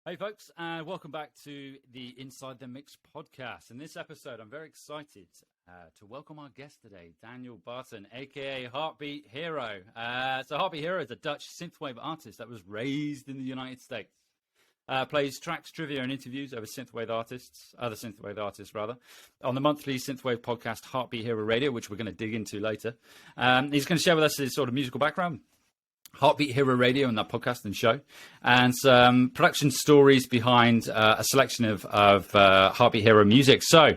Hey folks, and welcome back to the Inside the Mix podcast. In this episode, I'm very excited to welcome our guest today, Daniel Barton, aka Heartbeat Hero. So Heartbeat Hero is a Dutch synthwave artist that was raised in the United States. Plays tracks, trivia, and interviews over other synthwave artists, on the monthly synthwave podcast Heartbeat Hero Radio, which we're going to dig into later. He's going to share with us his sort of musical background, Heartbeat Hero Radio and that podcast and show, and some production stories behind a selection of Heartbeat Hero music. So,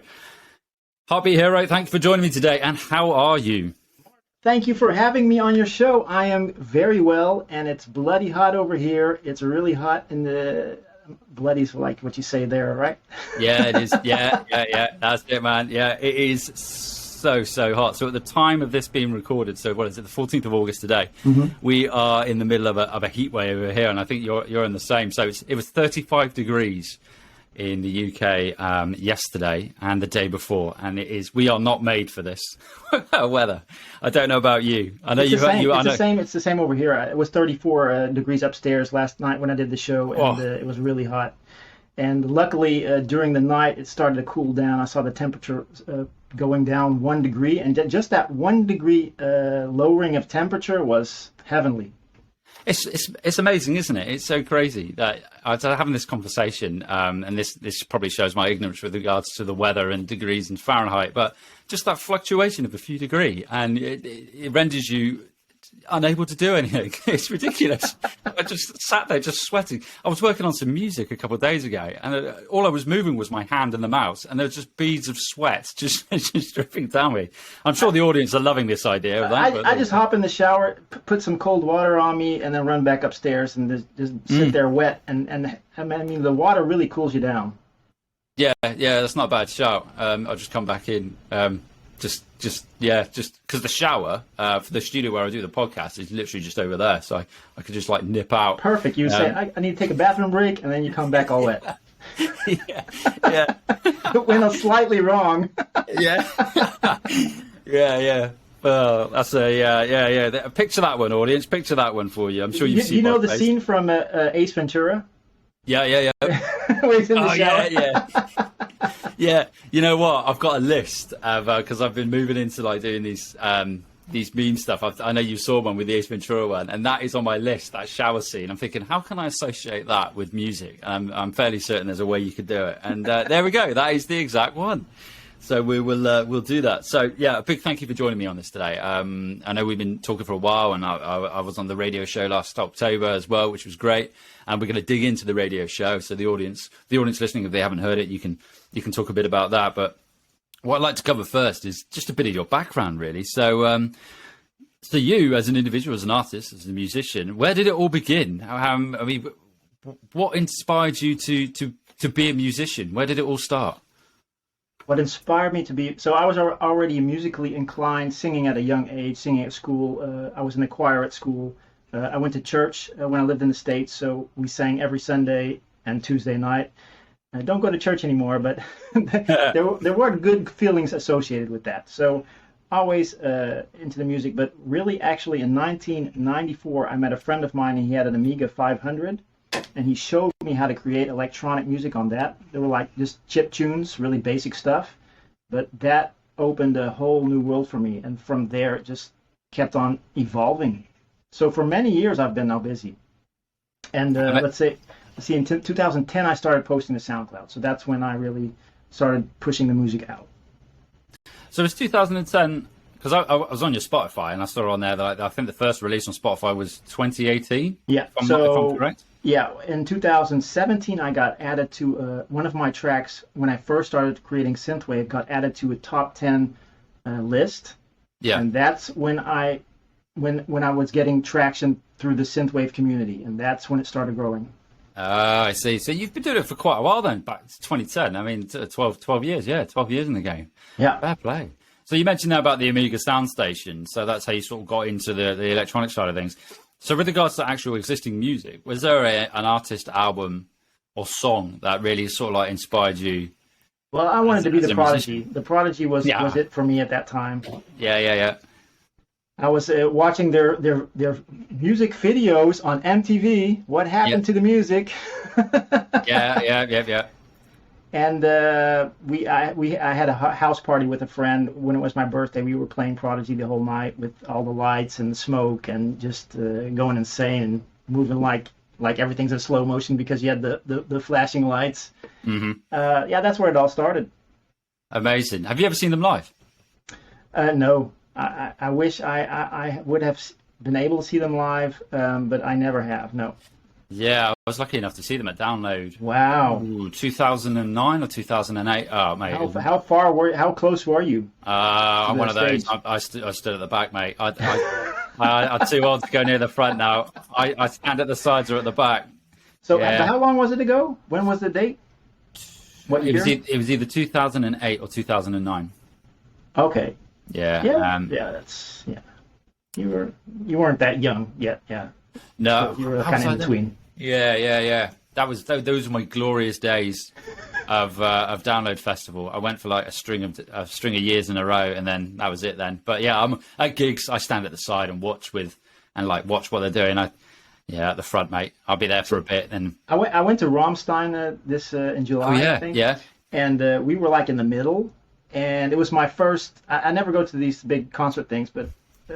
Heartbeat Hero, thank you for joining me today, and how are you? Thank you for having me on your show. I am very well, and it's bloody hot over here. It's really hot in the... Bloody's like what you say there, right? Yeah, it is. Yeah. That's it, man. Yeah, it is so hot. So at the time of this being recorded, so what is it, the 14th of August today, we are in the middle of a heat wave over here, and I think you're in the same. So it was 35 degrees in the UK yesterday and the day before, and we are not made for this weather. I don't know about you. I know it's the same over here. It was 34 degrees upstairs last night when I did the show, and it was really hot. And luckily, during the night, it started to cool down. I saw the temperature going down 1 degree, and just that 1 degree lowering of temperature was heavenly. It's amazing, isn't it? It's so crazy that I was having this conversation, and this probably shows my ignorance with regards to the weather and degrees and Fahrenheit, but just that fluctuation of a few degrees, and it renders you unable to do anything. It's ridiculous. I just sat there just sweating. I was working on some music a couple of days ago, and all I was moving was my hand and the mouse, and there was just beads of sweat just dripping down me. I'm sure the audience are loving this idea of that. I just hop in the shower, put some cold water on me, and then run back upstairs and just sit there wet. And I mean, the water really cools you down. Yeah, that's not a bad shout. I'll just come back in. Just because the shower for the studio where I do the podcast is literally just over there, so I could just like nip out. Perfect. You say I need to take a bathroom break, and then you come back all wet. yeah. It went slightly wrong. yeah. Well, that's Picture that one, audience. Picture that one for you. I'm sure you've seen. You know the scene from Ace Ventura? Yeah. Where he's in the shower. Yeah, you know what? I've got a list of because I've been moving into like doing these meme stuff. I know you saw one with the Ace Ventura one, and that is on my list. That shower scene. I'm thinking, how can I associate that with music? I'm fairly certain there's a way you could do it. And there we go. That is the exact one. So we'll do that. So yeah, a big thank you for joining me on this today. I know we've been talking for a while, and I was on the radio show last October as well, which was great. And we're going to dig into the radio show. So the audience listening, if they haven't heard it, you can talk a bit about that. But what I'd like to cover first is just a bit of your background, really. So so you, as an individual, as an artist, as a musician, where did it all begin? I mean, what inspired you to be a musician? Where did it all start? What inspired me to be... So I was already musically inclined, singing at a young age, singing at school. I was in the choir at school. I went to church when I lived in the States, so we sang every Sunday and Tuesday night. I don't go to church anymore, but there were good feelings associated with that. So always into the music, but really actually in 1994, I met a friend of mine, and he had an Amiga 500. And he showed me how to create electronic music on that. They were like just chip tunes, really basic stuff. But that opened a whole new world for me. And from there, it just kept on evolving. So for many years, I've been now busy. And let's see, in 2010, I started posting to Soundcloud. So that's when I really started pushing the music out. So it's 2010, because I was on your Spotify, and I saw on there that I think the first release on Spotify was 2018. Yeah. If I'm correct. Yeah, in 2017, I got added to one of my tracks when I first started creating synthwave. Got added to a top 10 list. Yeah, and that's when I was getting traction through the synthwave community, and that's when it started growing. I see. So you've been doing it for quite a while then, back to 2010. I mean, 12 years. Yeah, 12 years in the game. Yeah, fair play. So you mentioned now about the Amiga sound station. So that's how you sort of got into the electronic side of things. So with regards to actual existing music, was there an artist, album, or song that really sort of like inspired you? Well, I wanted to be the Prodigy. The Prodigy was it for me at that time. Yeah. I was watching their music videos on MTV. What happened Yep. to the music? Yeah. And I had a house party with a friend when it was my birthday. We were playing Prodigy the whole night with all the lights and the smoke and just going insane and moving like everything's in slow motion because you had the flashing lights. Hmm. Yeah, that's where it all started. Amazing. Have you ever seen them live? No, I wish I would have been able to see them live, but I never have. No. Yeah, I was lucky enough to see them at Download. Wow. Ooh, 2009 or 2008. Oh, mate. How close were you? I'm one of those. stage? I stood at the back, mate. I'm too old to go near the front now. I stand at the sides or at the back. So Yeah. how long was it ago? When was the date? What It year? it was either 2008 or 2009. Okay. Yeah. Yeah. Yeah. You weren't that young yet. Yeah. No, You were how kind was of I in then? between. Yeah. Those were my glorious days of Download Festival. I went for like a string of years in a row, and then that was it. Then, but yeah, I'm at gigs. I stand at the side and watch watch what they're doing. At the front, mate. I'll be there for a bit, and I went to Rammstein in July. I think. yeah. And we were like in the middle, and it was my first. I never go to these big concert things, but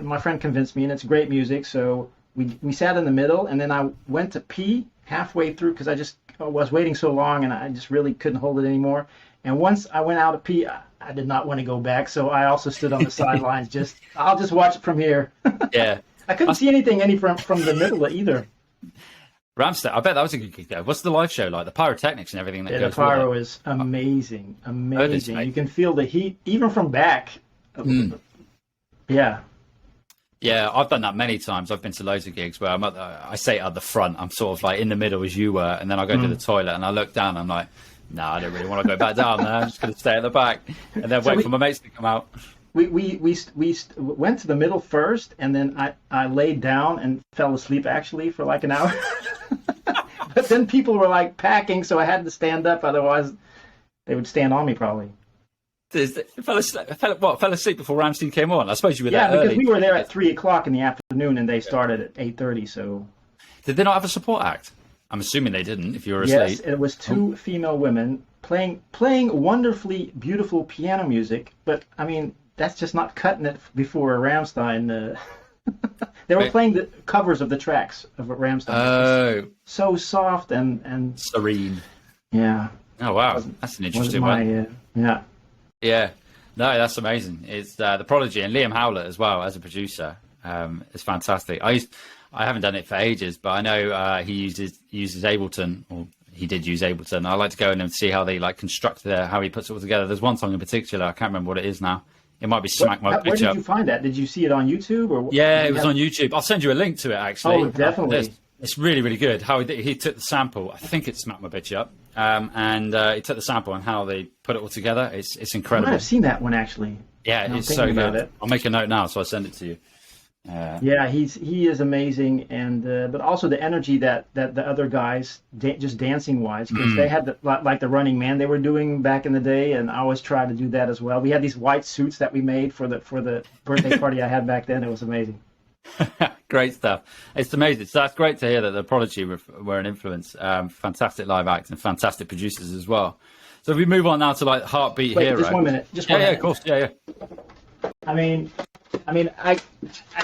my friend convinced me, and it's great music. So we sat in the middle, and then I went to pee halfway through because I just was waiting so long, and I just really couldn't hold it anymore. And once I went out to pee, I did not want to go back, so I also stood on the sidelines. I'll just watch it from here. Yeah. I couldn't see anything from the middle either. Ramstein, I bet that was a good gig though. What's the live show like? The pyrotechnics and everything that Yeah, the goes pyro with it. is amazing, Heard amazing. this, You can feel the heat even from back. Mm. Yeah. Yeah, I've done that many times. I've been to loads of gigs where I say at the front, I'm sort of like in the middle as you were, and then I go to the toilet and I look down and I'm like, no, I don't really want to go back down there. I'm just going to stay at the back and then wait for my mates to come out. We went to the middle first, and then I laid down and fell asleep actually for like an hour. But then people were like packing, so I had to stand up. Otherwise, they would stand on me probably. Fell asleep before Ramstein came on. I suppose you were Yeah, there because early. we were there at 3 o'clock in the afternoon, and they started at 8:30. So Did they not have a support act? I'm assuming they didn't. If you were yes, asleep. it was two female women playing wonderfully beautiful piano music. But I mean, that's just not cutting it before Rammstein. They were playing the covers of the tracks of Rammstein. Oh, So soft and serene. yeah. Oh wow, that's an interesting one. Yeah. Yeah, no, that's amazing. It's the Prodigy and Liam Howlett as well as a producer. It's fantastic. I haven't done it for ages, but I know he uses Ableton, or he did use Ableton. I like to go in and see how they like construct how he puts it all together. There's one song in particular, I can't remember what it is now. It might be Smack My Where Bitch did Up. you find that? Did you see it on YouTube or? Yeah, it was on YouTube. I'll send you a link to it actually. Oh, definitely. It's really, really good. How he took the sample. I think it's Smack My Bitch Up. And he took the sample and how they put it all together. It's I might incredible. have seen that one actually. Yeah, Now I'm it's so thinking about good. it. I'll make a note now, so I'll send it to you. Yeah, he is amazing, and but also the energy that the other guys just dancing wise, because they had like the Running Man they were doing back in the day, and I always try to do that as well. We had these white suits that we made for the birthday party I had back then. It was amazing. Great stuff. It's amazing. So that's great to hear that the Prodigy were an influence. Fantastic live act and fantastic producers as well. So if we move on now to like Heartbeat Wait, Hero. just 1 minute. Just Yeah, one yeah, minute. of course. Yeah. I mean, I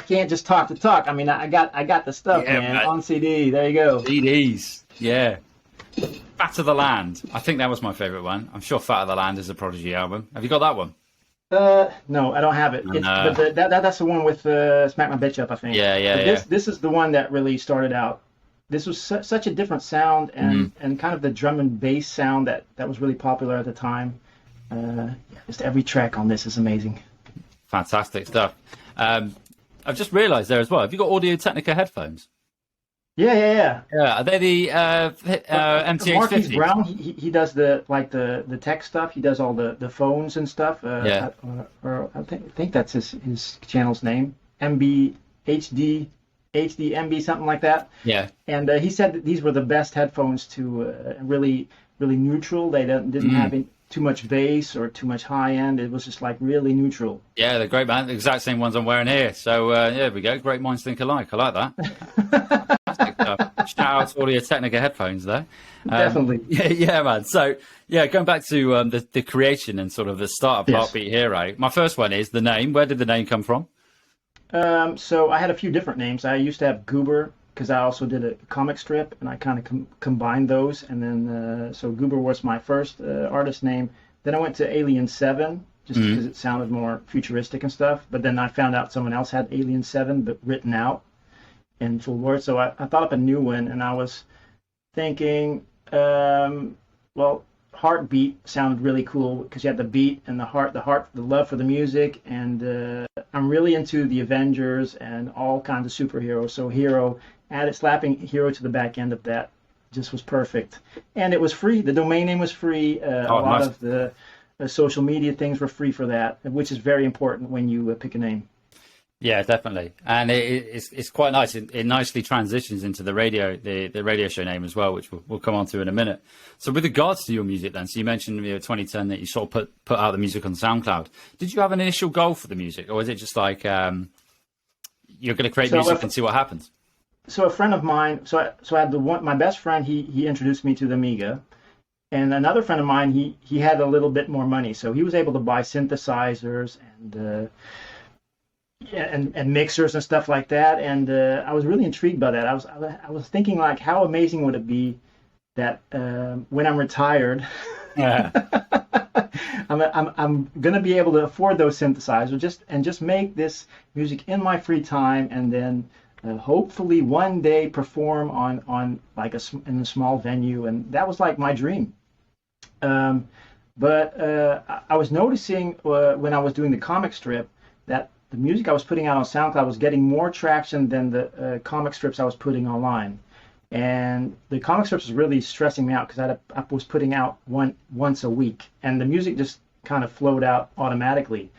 can't just talk to talk. I mean, I got the stuff, Yeah, man, but- on CD. There you go. CDs. Yeah. Fat of the Land. I think that was my favourite one. I'm sure Fat of the Land is a Prodigy album. Have you got that one? No, I don't have it. But that's the one with Smack My Bitch Up, I think. Yeah, But this is the one that really started out. This was such a different sound and kind of the drum and bass sound that was really popular at the time. Just every track on this is amazing. Fantastic stuff. I've just realised there as well. Have you got Audio Technica headphones? Yeah. Yeah. Are they the MTX Marquise 50s? Brown, he does the tech stuff. He does all the phones and stuff. Yeah. Or I think that's his channel's name. HD MB, something like that. Yeah. And he said that these were the best headphones to really neutral. They didn't have too much bass or too much high end. It was just like really neutral. Yeah, they're great, man. The exact same ones I'm wearing here. So yeah, there we go. Great minds think alike. I like that. Fantastic stuff. Shout out to all your Technica headphones there. Definitely. Yeah, man. So yeah, going back to the creation and sort of the start of Yes. Heartbeat Hero. My first one is the name. Where did the name come from? So I had a few different names. I used to have Goober because I also did a comic strip, and I kind of combined those. And then so Goober was my first artist name. Then I went to Alien 7 just because it sounded more futuristic and stuff. But then I found out someone else had Alien 7 but written out in full words. So I thought up a new one, and I was thinking, well, Heartbeat sounded really cool because you had the beat and the heart, the love for the music, and I'm really into the Avengers and all kinds of superheroes. So Hero, added slapping Hero to the back end of that just was perfect, and it was free. The domain name was free. A lot nice. of the social media things were free for that, which is very important when you pick a name. Yeah, definitely, and it's quite nice. It nicely transitions into the radio show name as well, which we'll come on to in a minute. So, with regards to your music, then, so you mentioned 2010 that you sort of put out the music on SoundCloud. Did you have an initial goal for the music, or was it just like you're going to create music and see what happens? So a friend of mine, so I had my best friend. He introduced me to the Amiga, and another friend of mine, he had a little bit more money, so he was able to buy synthesizers and mixers and stuff like that. And I was really intrigued by that. I was thinking, like, how amazing would it be that when I'm retired, Yeah. I'm gonna be able to afford those synthesizers just make this music in my free time, and then hopefully one day perform on like in a small venue. And that was like my dream. But I was noticing when I was doing the comic strip that the music I was putting out on SoundCloud was getting more traction than the comic strips I was putting online. And the comic strips was really stressing me out because I was putting out once a week, and the music just kind of flowed out automatically.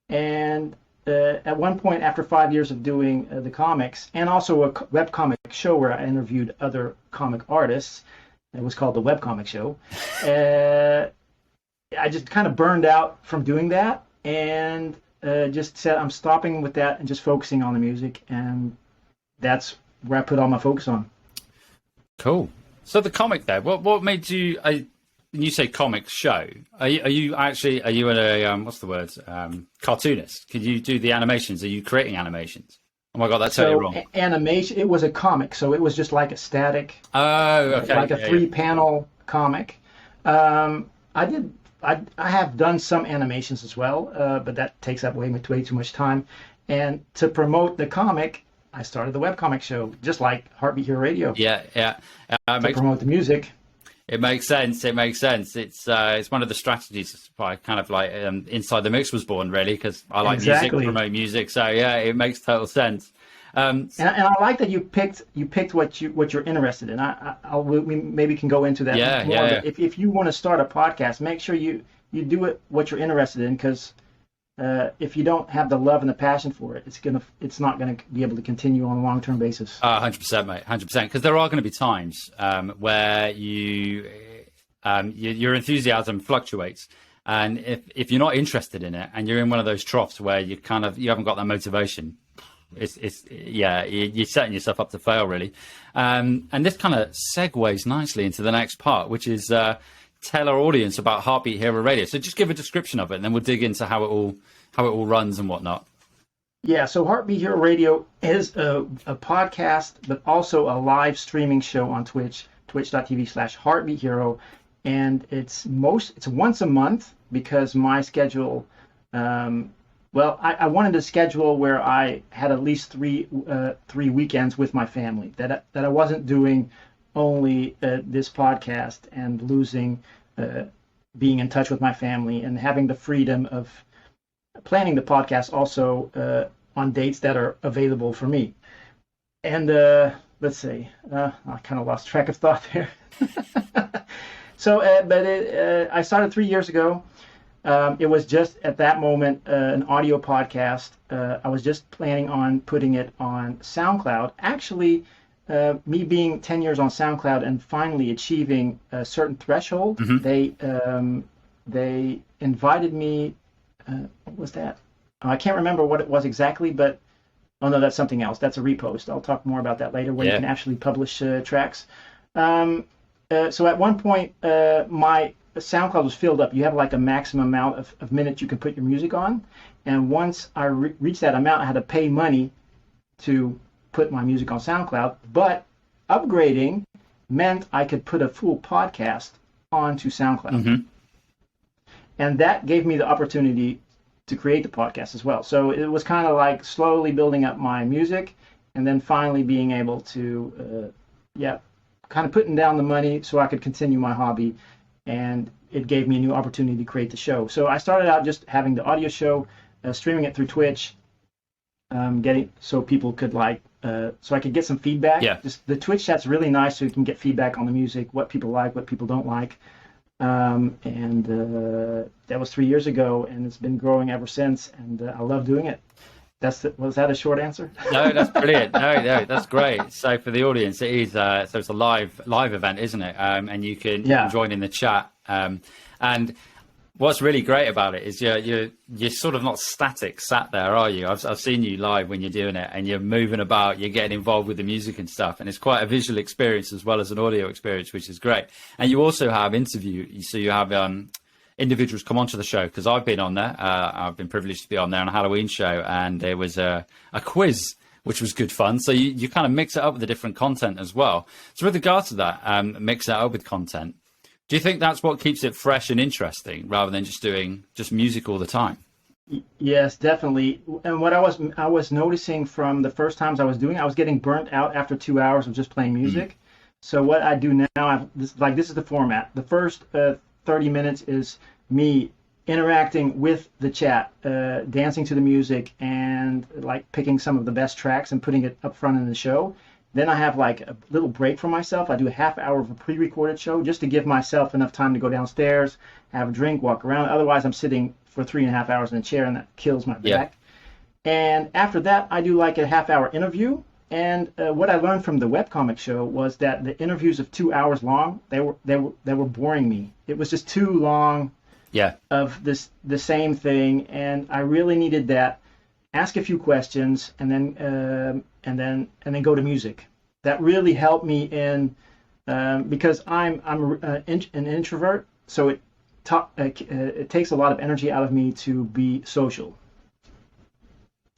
And at one point, after 5 years of doing the comics and also a webcomic show where I interviewed other comic artists, it was called the Webcomic Show. I just kind of burned out from doing that, and just said I'm stopping with that and just focusing on the music, and that's where I put all my focus on. Cool. So the comic there, what made you? When you say comic show, are you a what's the word? Cartoonist? Could you do the animations? Are you creating animations? Oh my god, that's totally wrong. Animation. It was a comic, so it was just like a static. Oh, okay. Like a three-panel comic. I have done some animations as well, but that takes up way too much time. And to promote the comic, I started the webcomic show, just like Heartbeat Hero Radio. Yeah. To promote the music. It makes sense. It's one of the strategies. Kind of like Inside the Mix was born, really, because I like music, promote music. So yeah, it makes total sense. And I like that you picked what you're interested in. We maybe can go into that more. Yeah. But if you want to start a podcast, make sure you do it what you're interested in, because if you don't have the love and the passion for it, it's not gonna be able to continue on a long-term basis. 100%, mate, 100%. Because there are going to be times where your enthusiasm fluctuates, and if you're not interested in it, and you're in one of those troughs where you haven't got that motivation, you're setting yourself up to fail, really. And this kind of segues nicely into the next part, which is tell our audience about Heartbeat Hero Radio. So just give a description of it, and then we'll dig into how it all runs and whatnot. Yeah, so Heartbeat Hero Radio is a podcast, but also a live streaming show on Twitch, twitch.tv/heartbeathero, and it's once a month because my schedule. I wanted a schedule where I had at least three weekends with my family. That I wasn't doing only this podcast and losing being in touch with my family, and having the freedom of planning the podcast also on dates that are available for me. And let's see, I kind of lost track of thought there. So, I started 3 years ago. It was just at that moment an audio podcast. I was just planning on putting it on SoundCloud. Actually, me being 10 years on SoundCloud and finally achieving a certain threshold, they they invited me. What was that? Oh, I can't remember what it was exactly, but oh no, that's something else. That's a repost. I'll talk more about that later, where you can actually publish tracks. So at one point, my SoundCloud was filled up. You have like a maximum amount of minutes you can put your music on. And once I reached that amount, I had to pay money to put my music on SoundCloud. But upgrading meant I could put a full podcast onto SoundCloud. Mm-hmm. And that gave me the opportunity to create the podcast as well. So it was kind of like slowly building up my music and then finally being able to, kind of putting down the money so I could continue my hobby. And it gave me a new opportunity to create the show. So I started out just having the audio show, streaming it through Twitch, getting so people could so I could get some feedback. Yeah. Just the Twitch chat's really nice, so you can get feedback on the music, what people like, what people don't like. That was 3 years ago, and it's been growing ever since. And I love doing it. Was that a short answer? No, that's brilliant. No, that's great. So for the audience, it is so it's a live event, isn't it? And you can join in the chat. And what's really great about it is you're sort of not static sat there, are you? I've seen you live when you're doing it, and you're moving about, you're getting involved with the music and stuff, and it's quite a visual experience as well as an audio experience, which is great. And you also have so you have individuals come onto the show, because I've been on there. I've been privileged to be on there on a Halloween show, and there was a quiz, which was good fun. So you kind of mix it up with the different content as well. So with regards to that, mix it up with content. Do you think that's what keeps it fresh and interesting, rather than just doing music all the time? Yes, definitely. And what I was noticing from the first times I was doing it, I was getting burnt out after 2 hours of just playing music. Mm-hmm. So what I do now, this is the format. The first 30 minutes is me interacting with the chat, dancing to the music, and like picking some of the best tracks and putting it up front in the show. Then I have like a little break for myself. I do a half hour of a pre-recorded show just to give myself enough time to go downstairs, have a drink, walk around. Otherwise, I'm sitting for 3.5 hours in a chair, and that kills my back. And after that, I do like a half hour interview. And what I learned from the webcomic show was that the interviews of 2 hours long, they were boring me. It was just too long of the same thing, and I really needed that. Ask a few questions, and then go to music. That really helped me in because I'm an introvert, so it takes a lot of energy out of me to be social.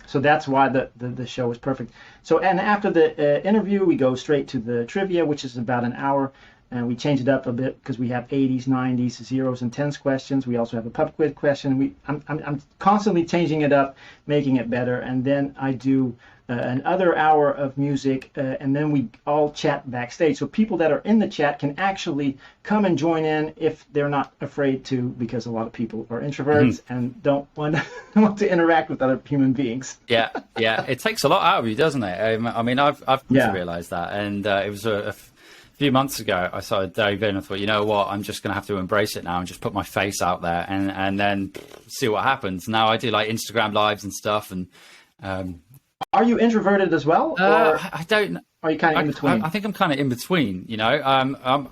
So that's why the show is perfect. So, and after the interview, we go straight to the trivia, which is about an hour, and we change it up a bit because we have 80s, 90s, zeros, and tens questions. We also have a pub quiz question. I'm constantly changing it up, making it better, and then I do another hour of music, and then we all chat backstage. So people that are in the chat can actually come and join in if they're not afraid to, because a lot of people are introverts and don't want to interact with other human beings. Yeah, it takes a lot out of you, doesn't it? I mean, I've come to realize that, and it was a few months ago I started diving in and thought, you know what, I'm just going to have to embrace it now and just put my face out there and then see what happens. Now I do like Instagram lives and stuff, and are you introverted as well? Or I don't. Are you kind of in between? I think I'm kind of in between. You know,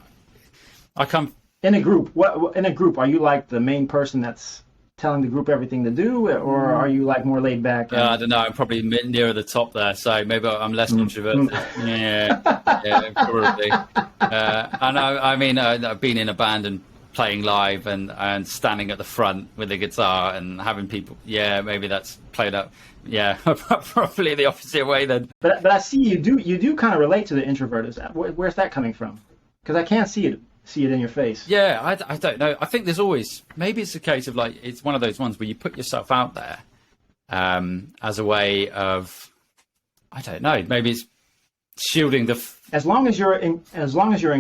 I come in a group. In a group, are you like the main person that's telling the group everything to do, or are you like more laid back? I don't know. I'm probably nearer the top there, so maybe I'm less introverted. Yeah, probably. I mean, I've been in a band and playing live and standing at the front with the guitar and having people. Yeah, maybe that's played up. Yeah, probably the opposite way then. But I see you do kind of relate to the introvert. Is that where's that coming from? Because I can't see it in your face. Yeah, I don't know. I think there's always, maybe it's a case of like, it's one of those ones where you put yourself out there as a way of, I don't know, maybe it's shielding as long as you're in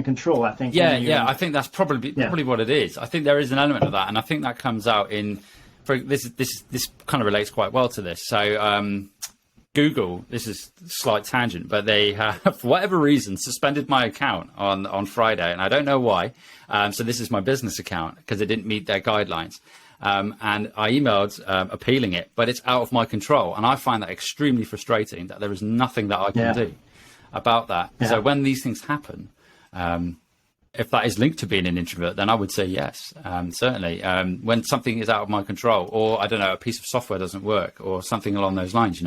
control, I think. Yeah, I think that's probably what it is. I think there is an element of that, and I think that comes out in, this kind of relates quite well to this. So Google, this is a slight tangent, but they have, for whatever reason, suspended my account on Friday, and I don't know why. So this is my business account because it didn't meet their guidelines. And I emailed appealing it, but it's out of my control. And I find that extremely frustrating that there is nothing that I can do about that. Yeah. So when these things happen, if that is linked to being an introvert, then I would say yes, certainly. When something is out of my control, or I don't know, a piece of software doesn't work, or something along those lines,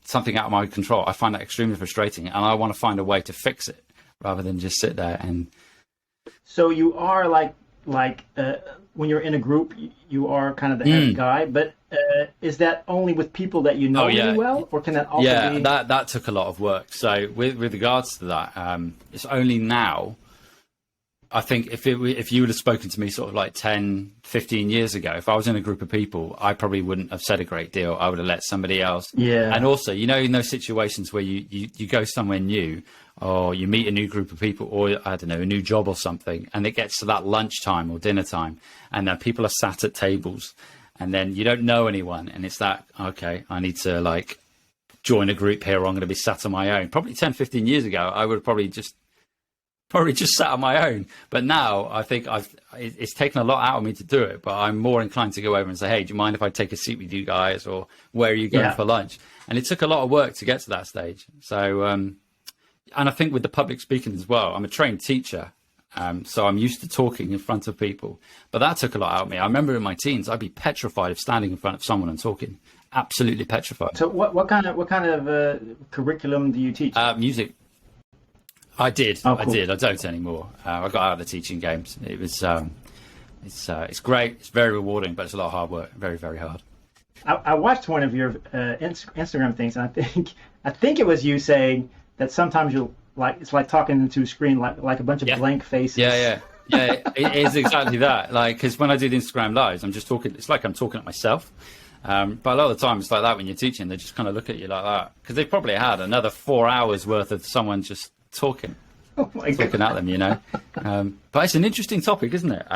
something out of my control, I find that extremely frustrating, and I want to find a way to fix it rather than just sit there and. So you are like when you're in a group, you are kind of the head guy, but is that only with people that you know really well, or can that also be? Yeah, that took a lot of work. So with regards to that, it's only now. I think if you would have spoken to me sort of like 10, 15 years ago, if I was in a group of people, I probably wouldn't have said a great deal. I would have let somebody else. Yeah. And also, in those situations where you go somewhere new, or you meet a new group of people, or I don't know, a new job or something, and it gets to that lunchtime or dinner time, and then people are sat at tables, and then you don't know anyone, and it's that, okay, I need to like join a group here, or I'm going to be sat on my own. Probably 10, 15 years ago, I would have probably just sat on my own. But now I think it's taken a lot out of me to do it, but I'm more inclined to go over and say, hey, do you mind if I take a seat with you guys, or where are you going for lunch? And it took a lot of work to get to that stage. So, and I think with the public speaking as well, I'm a trained teacher. So I'm used to talking in front of people, but that took a lot out of me. I remember in my teens, I'd be petrified of standing in front of someone and talking, absolutely petrified. So what kind of curriculum do you teach? Music. I did. Oh, cool. I did. I don't anymore. I got out of the teaching games. It was, it's great. It's very rewarding, but it's a lot of hard work. Very, very hard. I watched one of your Instagram things, and I think it was you saying that sometimes it's like talking into a screen, like a bunch of blank faces. Yeah. It is exactly that. Like, because when I do the Instagram lives, I'm just talking. It's like I'm talking to myself. But a lot of the time, it's like that when you're teaching. They just kind of look at you like that, because they probably had another 4 hours worth of someone just talking at them, but it's an interesting topic, isn't it?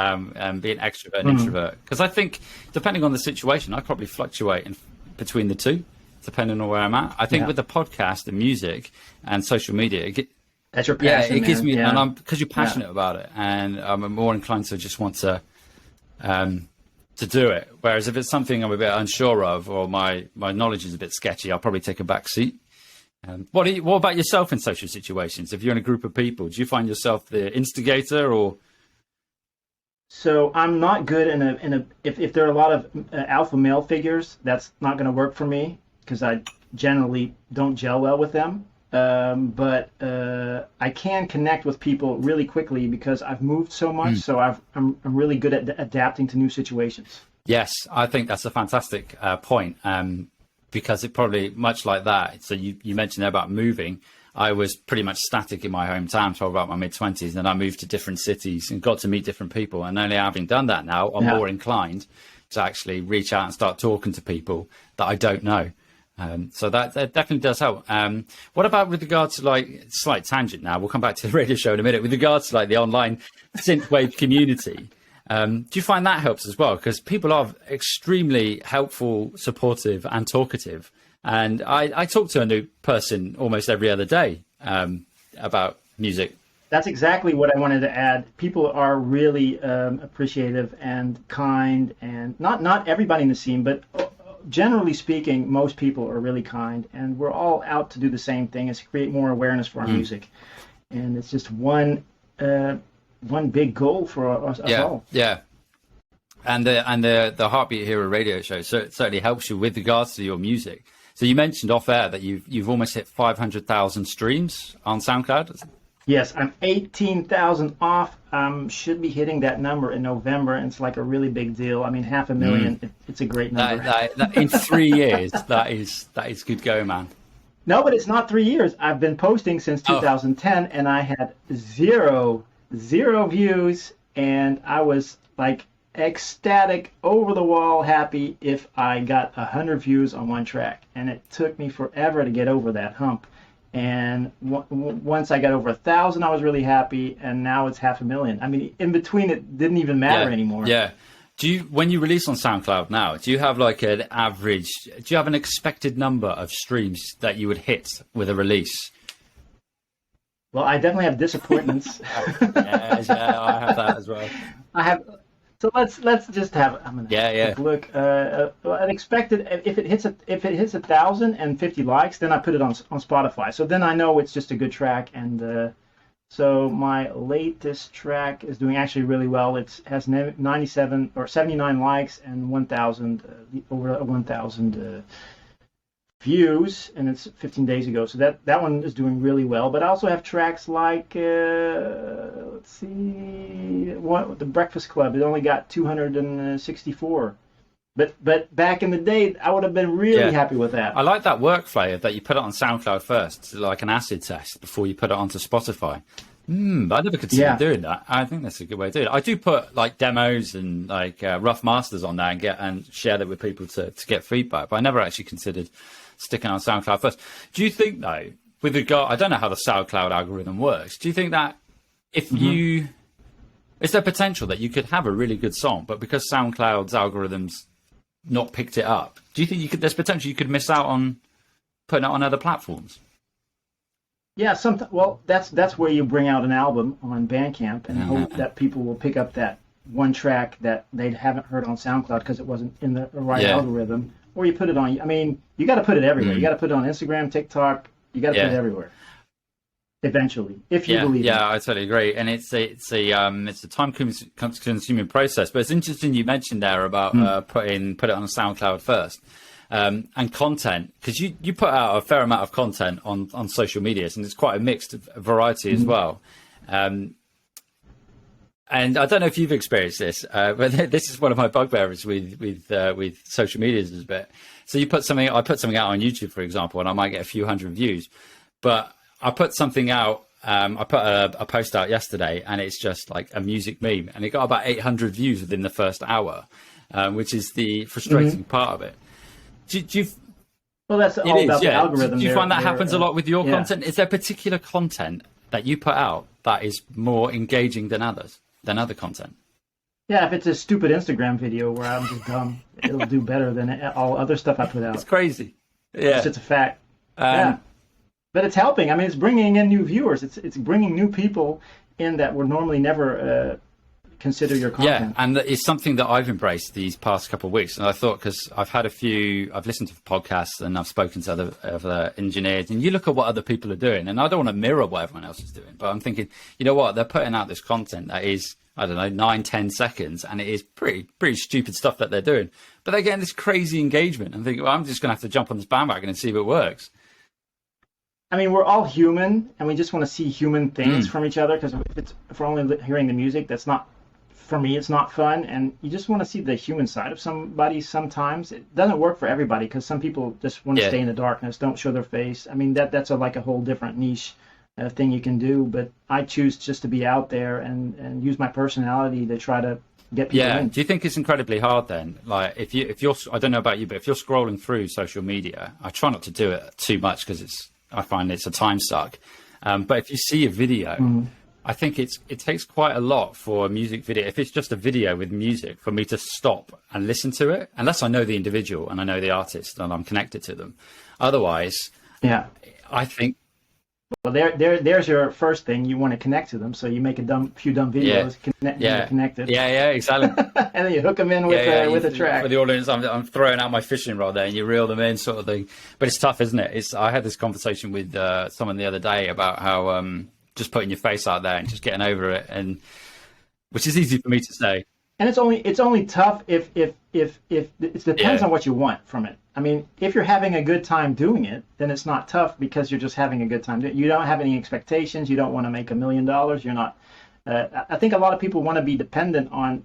Being extrovert and introvert, because I think depending on the situation, I probably fluctuate between the two, depending on where I'm at. I think with the podcast and music and social media, that's your passion. It gives me, and because you're passionate about it, and I'm more inclined to just want to do it. Whereas if it's something I'm a bit unsure of, or my knowledge is a bit sketchy, I'll probably take a back seat. What about yourself in social situations? If you're in a group of people, do you find yourself the instigator, or? So I'm not good if there are a lot of alpha male figures, that's not going to work for me, because I generally don't gel well with them. But I can connect with people really quickly because I've moved so much. So I'm really good at adapting to new situations. Yes, I think that's a fantastic point. Because it probably much like that. So you mentioned there about moving. I was pretty much static in my hometown for about my mid-20s, and I moved to different cities and got to meet different people. And only having done that now, I'm more inclined to actually reach out and start talking to people that I don't know. So that definitely does help. What about with regards to, like, slight tangent now, we'll come back to the radio show in a minute, with regards to like the online synthwave community. Do you find that helps as well? Because people are extremely helpful, supportive, and talkative. And I talk to a new person almost every other day about music. That's exactly what I wanted to add. People are really appreciative and kind, and not everybody in the scene, but generally speaking, most people are really kind. And we're all out to do the same thing, is create more awareness for our music. And it's just one big goal for us all. Yeah. And the Heartbeat Hero radio show certainly helps you with regards to your music. So you mentioned off air that you've almost hit 500,000 streams on SoundCloud. Yes, I'm 18,000 off. Should be hitting that number in November, and it's like a really big deal. I mean, 500,000. It's a great number. That in 3 years, that is good going, man. No, but it's not 3 years. I've been posting since 2010, and I had zero views, and I was like ecstatic, over the wall happy if I got 100 views on one track, and it took me forever to get over that hump. And once I got over 1,000, I was really happy, and now it's 500,000. I mean, in between, it didn't even matter anymore. Yeah. When you release on SoundCloud now, do you have like an average? Do you have an expected number of streams that you would hit with a release? Well, I definitely have disappointments. Yeah, I have that as well. So let's just have. I'm gonna look. An expected, if it hits 1,050 likes, then I put it on Spotify. So then I know it's just a good track, and So my latest track is doing actually really well. It has 97 or 79 likes and 1,000 over 1,000 views, and it's 15 days ago. So that one is doing really well. But I also have tracks like let's see, the Breakfast Club. It only got 264. But back in the day, I would have been really happy with that. I like that workflow that you put it on SoundCloud first, like an acid test before you put it onto Spotify. I never considered doing that. I think that's a good way to do it. I do put like demos and like rough masters on there and share that with people to get feedback. But I never actually considered sticking on SoundCloud first. Do you think though, with regard, I don't know how the SoundCloud algorithm works. Do you think that if you, is there potential that you could have a really good song, but because SoundCloud's algorithms not picked it up, do you think there's potential you could miss out on putting it on other platforms? Yeah, well, that's where you bring out an album on Bandcamp and hope that people will pick up that one track that they haven't heard on SoundCloud because it wasn't in the right algorithm. Or you put it on, I mean, you got to put it everywhere. You got to put it on Instagram, TikTok. You got to put it everywhere. Eventually, if you believe it. Yeah, I totally agree. And it's a time-consuming process. But it's interesting you mentioned there about put it on SoundCloud first. And content, because you put out a fair amount of content on social medias, and it's quite a mixed variety as well. And I don't know if you've experienced this, but this is one of my bugbears with social medias a bit. So I put something out on YouTube, for example, and I might get a few hundred views, but I put something out. I put a post out yesterday, and it's just like a music meme, and it got about 800 views within the first hour, which is the frustrating part of it. Well, that's all about the algorithm. Do you find that happens a lot with your content? Is there particular content that you put out that is more engaging than other content? Yeah, if it's a stupid Instagram video where I'm just dumb, it'll do better than all other stuff I put out. It's crazy. Yeah, it's just a fact. But it's helping. I mean, it's bringing in new viewers. It's bringing new people in that would normally never consider your content. Yeah, and it's something that I've embraced these past couple of weeks. And I thought, because I've listened to podcasts and I've spoken to other engineers, and you look at what other people are doing, and I don't want to mirror what everyone else is doing, but I'm thinking, you know what, they're putting out this content that is, I don't know, 9-10 seconds, and it is pretty stupid stuff that they're doing, but they're getting this crazy engagement. I'm thinking, well, I'm just going to have to jump on this bandwagon and see if it works. I mean, we're all human, and we just want to see human things from each other, because if we're only hearing the music, that's not, for me, it's not fun, and you just want to see the human side of somebody sometimes. It doesn't work for everybody, because some people just want to stay in the darkness, don't show their face. I mean, that's like a whole different niche thing you can do, but I choose just to be out there and use my personality to try to get people in. Do you think it's incredibly hard then? Like, if you're, I don't know about you, but if you're scrolling through social media, I try not to do it too much because I find it's a time suck. But if you see a video, I think it takes quite a lot for a music video. If it's just a video with music, for me to stop and listen to it, unless I know the individual and I know the artist and I'm connected to them. Otherwise, I think. Well, there's your first thing. You want to connect to them, so you make few dumb videos, connected. Yeah, exactly. And then you hook them in with a track. For the audience, I'm throwing out my fishing rod there, and you reel them in, sort of thing. But it's tough, isn't it? I had this conversation with someone the other day about how just putting your face out there and just getting over it, and which is easy for me to say. And it's only tough if it depends on what you want from it. I mean, if you're having a good time doing it, then it's not tough because you're just having a good time. You don't have any expectations. You don't want to make $1 million. You're not. I think a lot of people want to be dependent on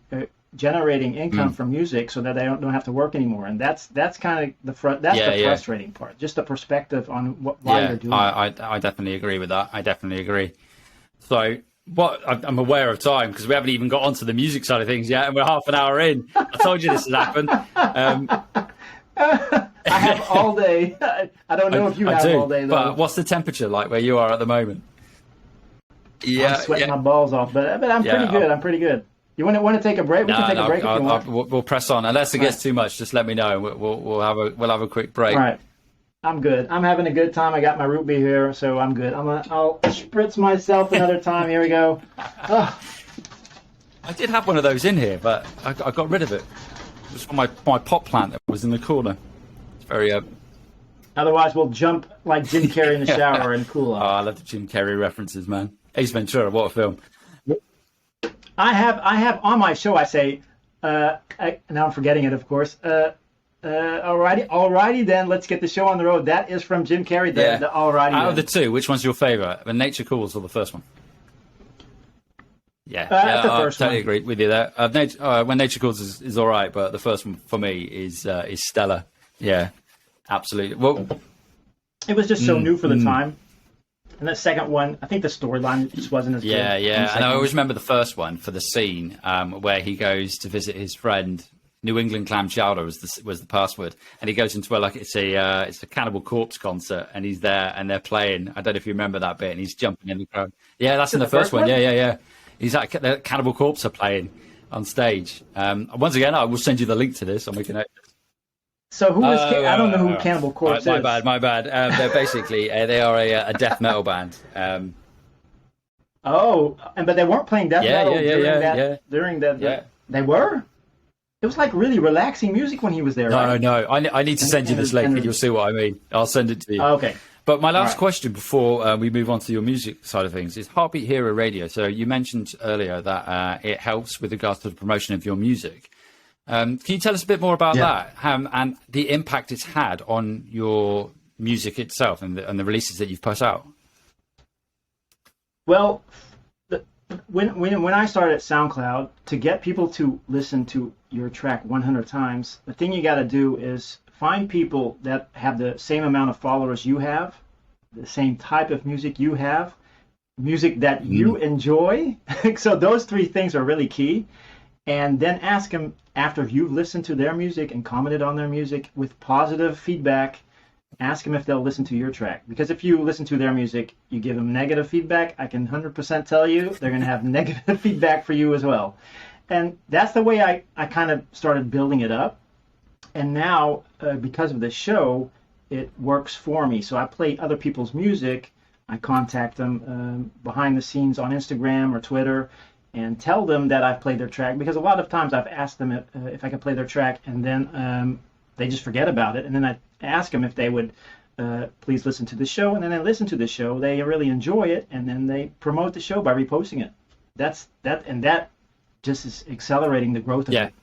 generating income from music so that they don't have to work anymore. And that's kind of the frustrating part. Just the perspective on why you're doing it. I definitely agree with that. I definitely agree. So. I'm aware of time because we haven't even got onto the music side of things yet, and we're half an hour in. I told you this has happened. I have all day. I don't know if you have all day, though. But what's the temperature like where you are at the moment? Yeah, I'm sweating my balls off, but I'm pretty good. I'm pretty good. You want to take a break? We can take a break if you want. We'll press on. Unless it gets too much, just let me know. We'll have a quick break. All right. I'm good. I'm having a good time. I got my root beer here, so I'm good. I'll spritz myself another time. Here we go. Oh. I did have one of those in here, but I got rid of it. It was from my pot plant that was in the corner. It's very. Otherwise, we'll jump like Jim Carrey in the shower and cool off. Oh, I love the Jim Carrey references, man. Ace Ventura, what a film. I have on my show. I say, now I'm forgetting it, of course. Alrighty then. Let's get the show on the road. That is from Jim Carrey. The Alrighty. Out of then. the two, which one's your favorite? When Nature Calls or the first one? Yeah, the first totally one. agree with you there. When Nature Calls is all right, but the first one for me is stellar. Yeah, absolutely. Well, it was just so new for the time. And the second one, I think the storyline just wasn't as good. Yeah. And I always remember the first one for the scene where he goes to visit his friend. New England clam chowder was the password, and he goes into it's a Cannibal Corpse concert, and he's there and they're playing. I don't know if you remember that bit, and he's jumping in the crowd. Yeah, that's in the first one. Yeah. He's at the Cannibal Corpse are playing on stage. Once again, I will send you the link to this, and we can. So who is? I don't know who Cannibal Corpse is. My bad. They're basically they are a death metal band. But they weren't playing death metal during that. Yeah. They were. It was like really relaxing music when he was there. No. I need to send you this link, and you'll see what I mean. I'll send it to you. Okay. But my last question before we move on to your music side of things is Heartbeat Hero Radio. So you mentioned earlier that it helps with regards to the promotion of your music. Can you tell us a bit more about that and the impact it's had on your music itself and the releases that you've put out? Well, when I started at Soundcloud, to get people to listen to your track 100 times, the thing you got to do is find people that have the same amount of followers you have, the same type of music you have, music that you enjoy. So those three things are really key. And then ask them after you've listened to their music and commented on their music with positive feedback, ask them if they'll listen to your track. Because if you listen to their music, you give them negative feedback, I can 100% tell you they're going to have negative feedback for you as well. And that's the way I kind of started building it up. And now, because of the show, it works for me. So I play other people's music. I contact them behind the scenes on Instagram or Twitter and tell them that I've played their track. Because a lot of times I've asked them if I can play their track, and then they just forget about it. And then I ask them if they would please listen to the show. And then they listen to the show. They really enjoy it. And then they promote the show by reposting it. That just is accelerating the growth of it.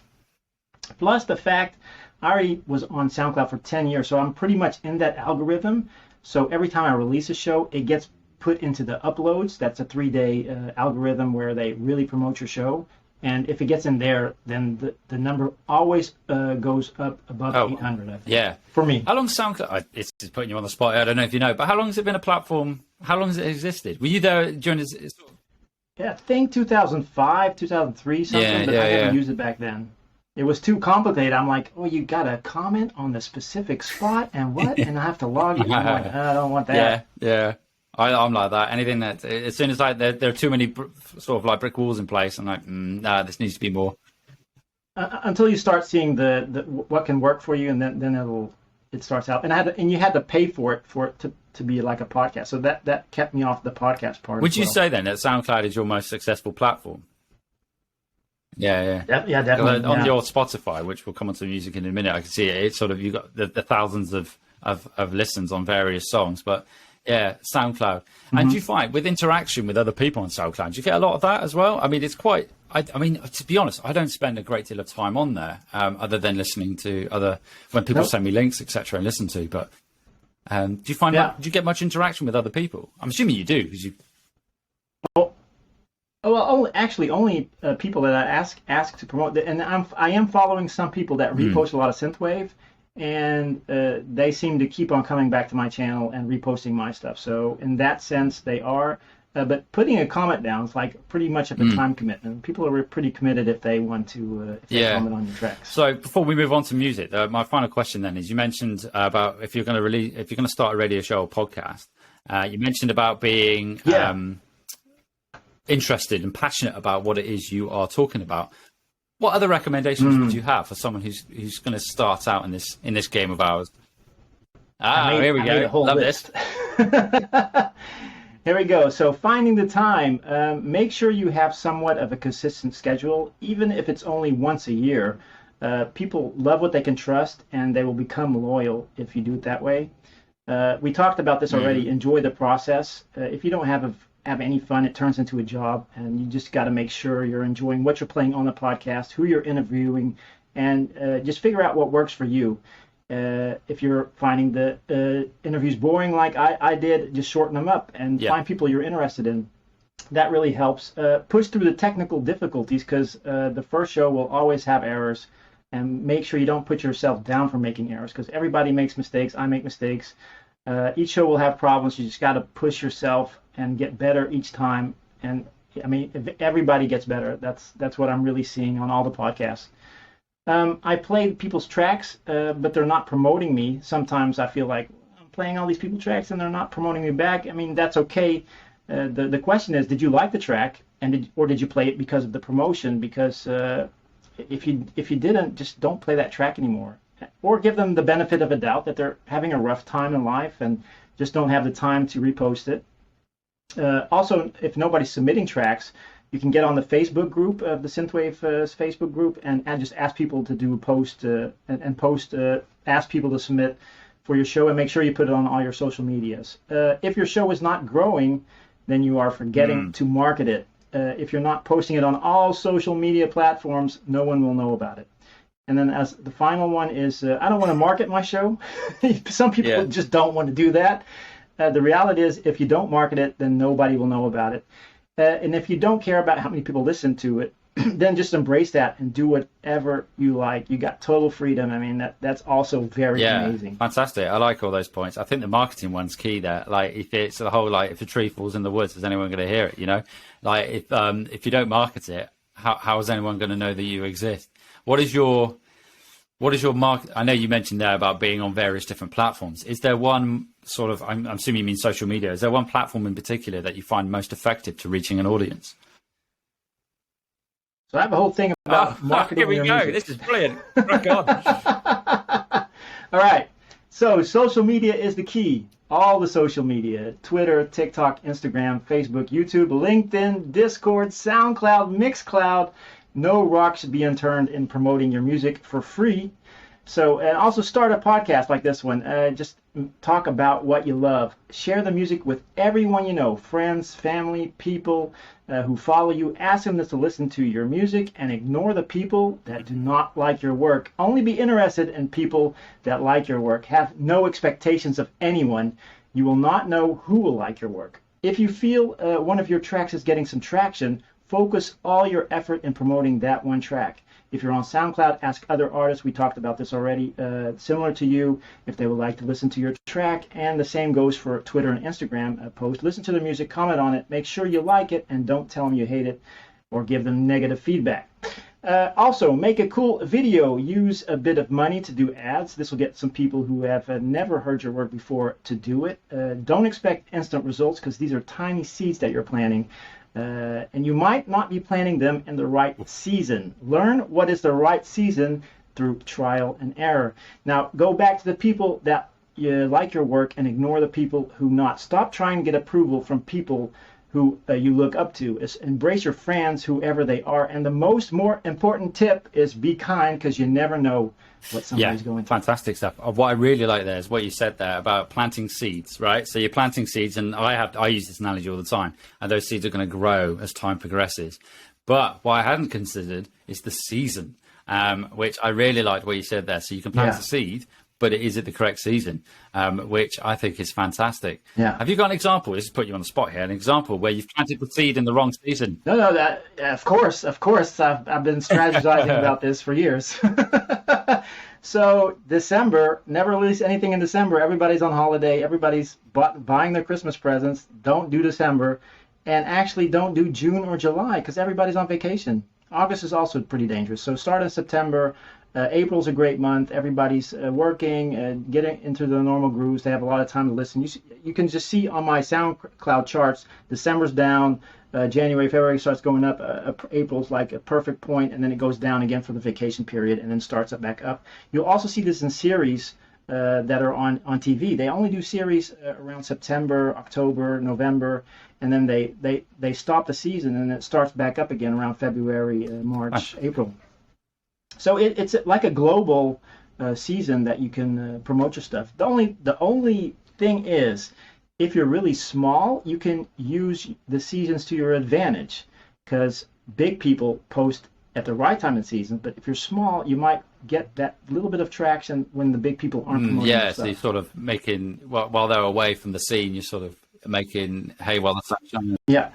Plus the fact I already was on SoundCloud for 10 years, so I'm pretty much in that algorithm. So every time I release a show, it gets put into the uploads. That's a 3-day algorithm where they really promote your show. And if it gets in there, then the number always goes up above 800. I think, yeah. For me. How long SoundCloud? It's just putting you on the spot. I don't know if you know, but how long has it been a platform? How long has it existed? Were you there during this? Yeah, I think 2005, 2003, something. But I didn't use it back then. It was too complicated. I'm like, oh, you got to comment on the specific spot and what? And I have to log in. I'm like, I don't want that. Yeah. I'm like that. Anything that, as soon as there are too many sort of like brick walls in place, I'm like, nah, this needs to be more. Until you start seeing the what can work for you, and then it starts out. And you had to pay for it to be like a podcast. So that kept me off the podcast part. Would you say then that SoundCloud is your most successful platform? Yeah. Definitely. On your Spotify, which we'll come on to music in a minute, I can see it. It's sort of, you got the thousands of listens on various songs, but yeah, SoundCloud. And do you find with interaction with other people on SoundCloud, do you get a lot of that as well? I mean, it's quite, I mean, to be honest, I don't spend a great deal of time on there, other than listening to when people send me links, etc., and listen to, but do you find do you get much interaction with other people? I'm assuming you do, because you... Well, only people that I ask to promote, and I am following some people that repost a lot of synthwave, and they seem to keep on coming back to my channel and reposting my stuff. So in that sense, they are. But putting a comment down is like pretty much of a time commitment. People are pretty committed if they want to comment on your tracks. So before we move on to music, my final question then is: you mentioned about if you're going to start a radio show or podcast. You mentioned about being interested and passionate about what it is you are talking about. What other recommendations would you have for someone who's going to start out in this game of ours? Here we go. Love this. Here we go. So finding the time, make sure you have somewhat of a consistent schedule, even if it's only once a year. People love what they can trust, and they will become loyal if you do it that way. We talked about this already. Enjoy the process. If you don't have have any fun, it turns into a job, and you just got to make sure you're enjoying what you're playing on the podcast, who you're interviewing, and just figure out what works for you. If you're finding the interviews boring like I did, just shorten them up and find people you're interested in. That really helps. Push through the technical difficulties, because the first show will always have errors, and make sure you don't put yourself down for making errors, because everybody makes mistakes. I make mistakes. Each show will have problems. You just got to push yourself and get better each time. And I mean, if everybody gets better. That's what I'm really seeing on all the podcasts. I play people's tracks, but they're not promoting me. Sometimes I feel like I'm playing all these people's tracks and they're not promoting me back. I mean, that's okay. The question is, did you like the track, or did you play it because of the promotion? Because if you didn't, just don't play that track anymore, or give them the benefit of a doubt that they're having a rough time in life and just don't have the time to repost it. Also, if nobody's submitting tracks, you can get on the Facebook group of the Synthwave Facebook group and just ask people to do a post ask people to submit for your show, and make sure you put it on all your social medias. If your show is not growing, then you are forgetting to market it. If you're not posting it on all social media platforms, no one will know about it. And then as the final one is, I don't want to market my show. Some people just don't want to do that. The reality is, if you don't market it, then nobody will know about it. And if you don't care about how many people listen to it, then just embrace that and do whatever you like. You got total freedom. I mean, that's also very amazing. Fantastic. I like all those points. I think the marketing one's key there. Like, if it's the whole, like, if a tree falls in the woods, is anyone going to hear it? You know, like, if you don't market it, how is anyone going to know that you exist? What is your market? I know you mentioned there about being on various different platforms. Is there one sort of, I'm assuming you mean social media, is there one platform in particular that you find most effective to reaching an audience? So I have a whole thing about marketing. Here we go. Music. This is brilliant. Crack on. All right. So social media is the key. All the social media: Twitter, TikTok, Instagram, Facebook, YouTube, LinkedIn, Discord, SoundCloud, Mixcloud. No rock should be unturned in promoting your music for free. So, and also start a podcast like this one. Just talk about what you love. Share the music with everyone you know, friends, family, people who follow you. Ask them to listen to your music and ignore the people that do not like your work. Only be interested in people that like your work. Have no expectations of anyone. You will not know who will like your work. If you feel one of your tracks is getting some traction, focus all your effort in promoting that one track. If you're on SoundCloud, ask other artists. We talked about this already, similar to you, if they would like to listen to your track. And the same goes for Twitter and Instagram post. Listen to the music, comment on it, make sure you like it, and don't tell them you hate it or give them negative feedback. Also, make a cool video. Use a bit of money to do ads. This will get some people who have never heard your work before to do it. Don't expect instant results, because these are tiny seeds that you're planting. And you might not be planting them in the right season. Learn what is the right season through trial and error. Now, go back to the people that like your work and ignore the people who not. Stop trying to get approval from people who you look up to. Embrace your fans, whoever they are. And the more important tip is be kind, because you never know what somebody's going through. Fantastic stuff. What I really like there is what you said there about planting seeds, right? So you're planting seeds, and I use this analogy all the time, and those seeds are going to grow as time progresses. But what I hadn't considered is the season, which I really liked what you said there. So you can plant a seed, but it is at the correct season, which I think is fantastic. Yeah. Have you got an example? This is put you on the spot here. An example where you've planted the seed in the wrong season? No, that of course. I've been strategizing about this for years. So December, never release anything in December. Everybody's on holiday. Everybody's buying their Christmas presents. Don't do December, and actually don't do June or July, because everybody's on vacation. August is also pretty dangerous. So start in September. April's a great month. Everybody's working, getting into the normal grooves. They have a lot of time to listen. You can just see on my SoundCloud charts, December's down, January, February starts going up. April's like a perfect point, and then it goes down again for the vacation period, and then starts up back up. You'll also see this in series that are on TV. They only do series around September, October, November, and then they stop the season, and it starts back up again around February, March, April. So it's like a global season that you can promote your stuff. The only thing is, if you're really small, you can use the seasons to your advantage, because big people post at the right time in season. But if you're small, you might get that little bit of traction when the big people aren't promoting their So stuff. you're sort of making, while they're away from the scene, you're sort of making hay while the sun's shining. Yeah.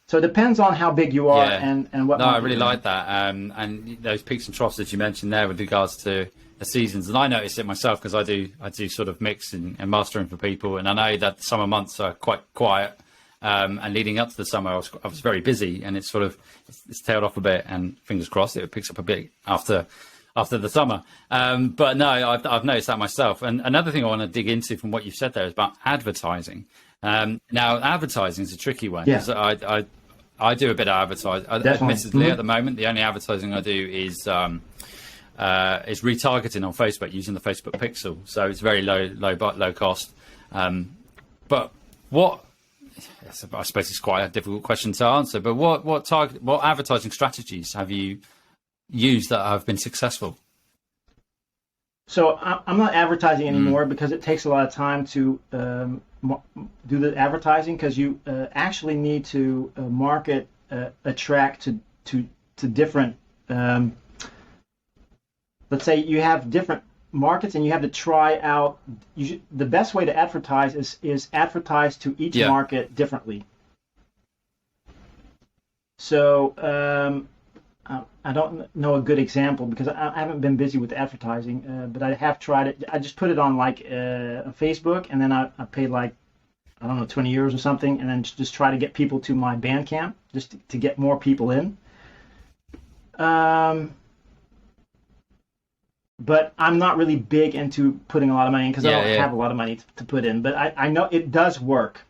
So it depends on how big you are and what. No, I really like that. And those peaks and troughs that you mentioned there with regards to the seasons, and I noticed it myself because I do sort of mixing and mastering for people, and I know that the summer months are quite quiet. And leading up to the summer, I was very busy, and it's tailed off a bit. And fingers crossed, it picks up a bit after the summer. But no, I've noticed that myself. And another thing I want to dig into from what you've said there is about advertising. Now, advertising is a tricky one. Yeah. I do a bit of advertising. Admittedly, at the moment, the only advertising I do is retargeting on Facebook using the Facebook Pixel. So it's very low cost. But what? I suppose it's quite a difficult question to answer. But what advertising strategies have you used that have been successful? So I'm not advertising anymore because it takes a lot of time to do the advertising, because you actually need to market a track to different. Let's say you have different markets and you have to try out. The best way to advertise is advertise to each market differently. So I don't know a good example because I haven't been busy with advertising, but I have tried it. I just put it on like Facebook, and then I paid like, I don't know, 20 euros or something, and then just try to get people to my Bandcamp just to get more people in. But I'm not really big into putting a lot of money in because I don't have a lot of money to put in. But I know it does work.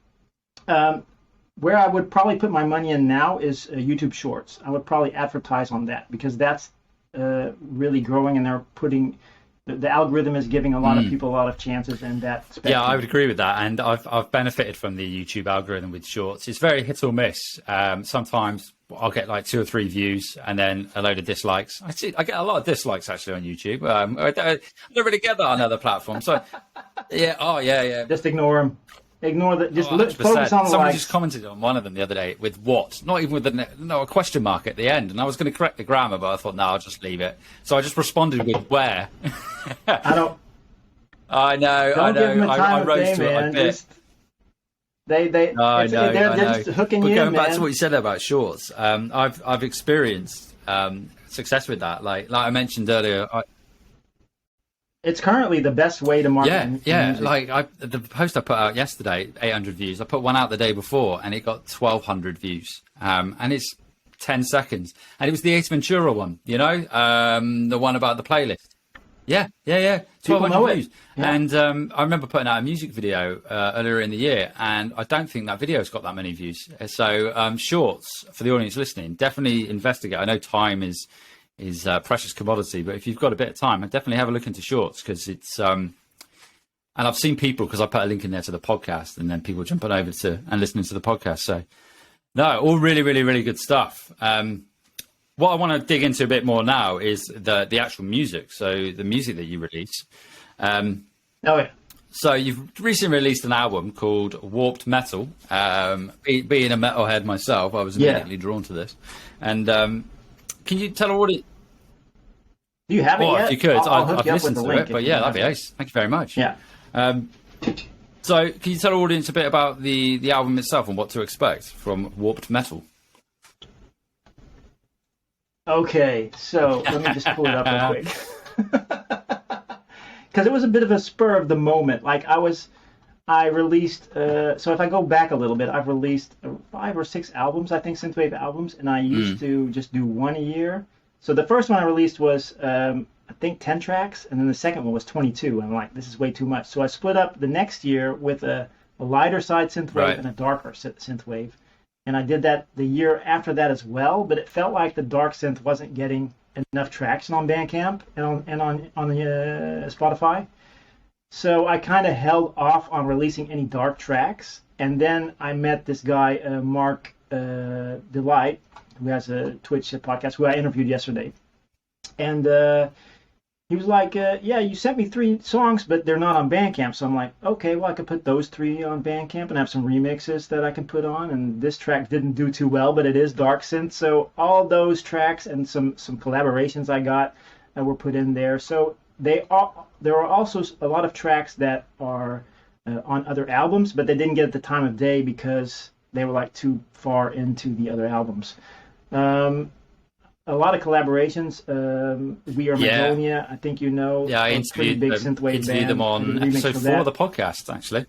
Where I would probably put my money in now is YouTube Shorts. I would probably advertise on that because that's really growing, and they're putting the algorithm is giving a lot of people a lot of chances in that spectrum. Yeah, I would agree with that, and I've benefited from the YouTube algorithm with Shorts. It's very hit or miss. Sometimes I'll get like 2 or 3 views and then a load of dislikes. I get a lot of dislikes actually on YouTube. I don't really get that on other platforms. So yeah. Just ignore them. Ignore that. Just focus on the Someone likes. just commented on one of them the other day with what? Not even with a question mark at the end. And I was going to correct the grammar, but I thought, no, I'll just leave it. So I just responded with where. I know. I Give them a time I rose day, to it man. a bit. Just, they're just hooking But you going in, back man. to what you said about Shorts, I've experienced success with that. Like I mentioned earlier. It's currently the best way to market music. Like the post I put out yesterday, 800 views. I put one out the day before, and it got 1,200 views. And it's 10 seconds. And it was the Ace Ventura one, the one about the playlist. Yeah. 1,200 views. Yeah. And I remember putting out a music video earlier in the year, and I don't think that video's got that many views. So Shorts, for the audience listening, definitely investigate. I know time is a precious commodity, but if you've got a bit of time, I'd definitely have a look into Shorts, because it's and I've seen people, because I put a link in there to the podcast, and then people jumping over to and listening to the podcast. So no, all really, really, really good stuff. What I want to dig into a bit more now is the actual music. So the music that you release. So you've recently released an album called Warped Metal. Being a metalhead myself, I was immediately drawn to this. And can you tell all the... Do you have it yet? If you could, I've listened to it. But yeah, that'd be ace. Thank you very much. Yeah. So can you tell the audience a bit about the album itself and what to expect from Warped Metal? Okay, so let me just pull it up real quick. Because it was a bit of a spur of the moment. Like I released, so if I go back a little bit, I've released 5 or 6 albums, I think, synthwave albums, and I used to just do one a year. So the first one I released was, I think, 10 tracks, and then the second one was 22. And I'm like, this is way too much. So I split up the next year with a lighter side synthwave and a darker synthwave. And I did that the year after that as well, but it felt like the dark synth wasn't getting enough traction on Bandcamp and on the Spotify. So I kind of held off on releasing any dark tracks. And then I met this guy, Marc Delight, who has a Twitch podcast, who I interviewed yesterday. And he was like, yeah, you sent me 3 songs, but they're not on Bandcamp. So I'm like, okay, well, I could put those 3 on Bandcamp and have some remixes that I can put on. And this track didn't do too well, but it is dark synth. So all those tracks and some collaborations I got were put in there. So there are also a lot of tracks that are on other albums, but they didn't get at the time of day because they were like too far into the other albums. A lot of collaborations. We Are Yeah. Magonia, I think you know. Yeah, I a pretty big synthwave interviewed band. them I did on a remix episode for 4 of that. the podcast, actually.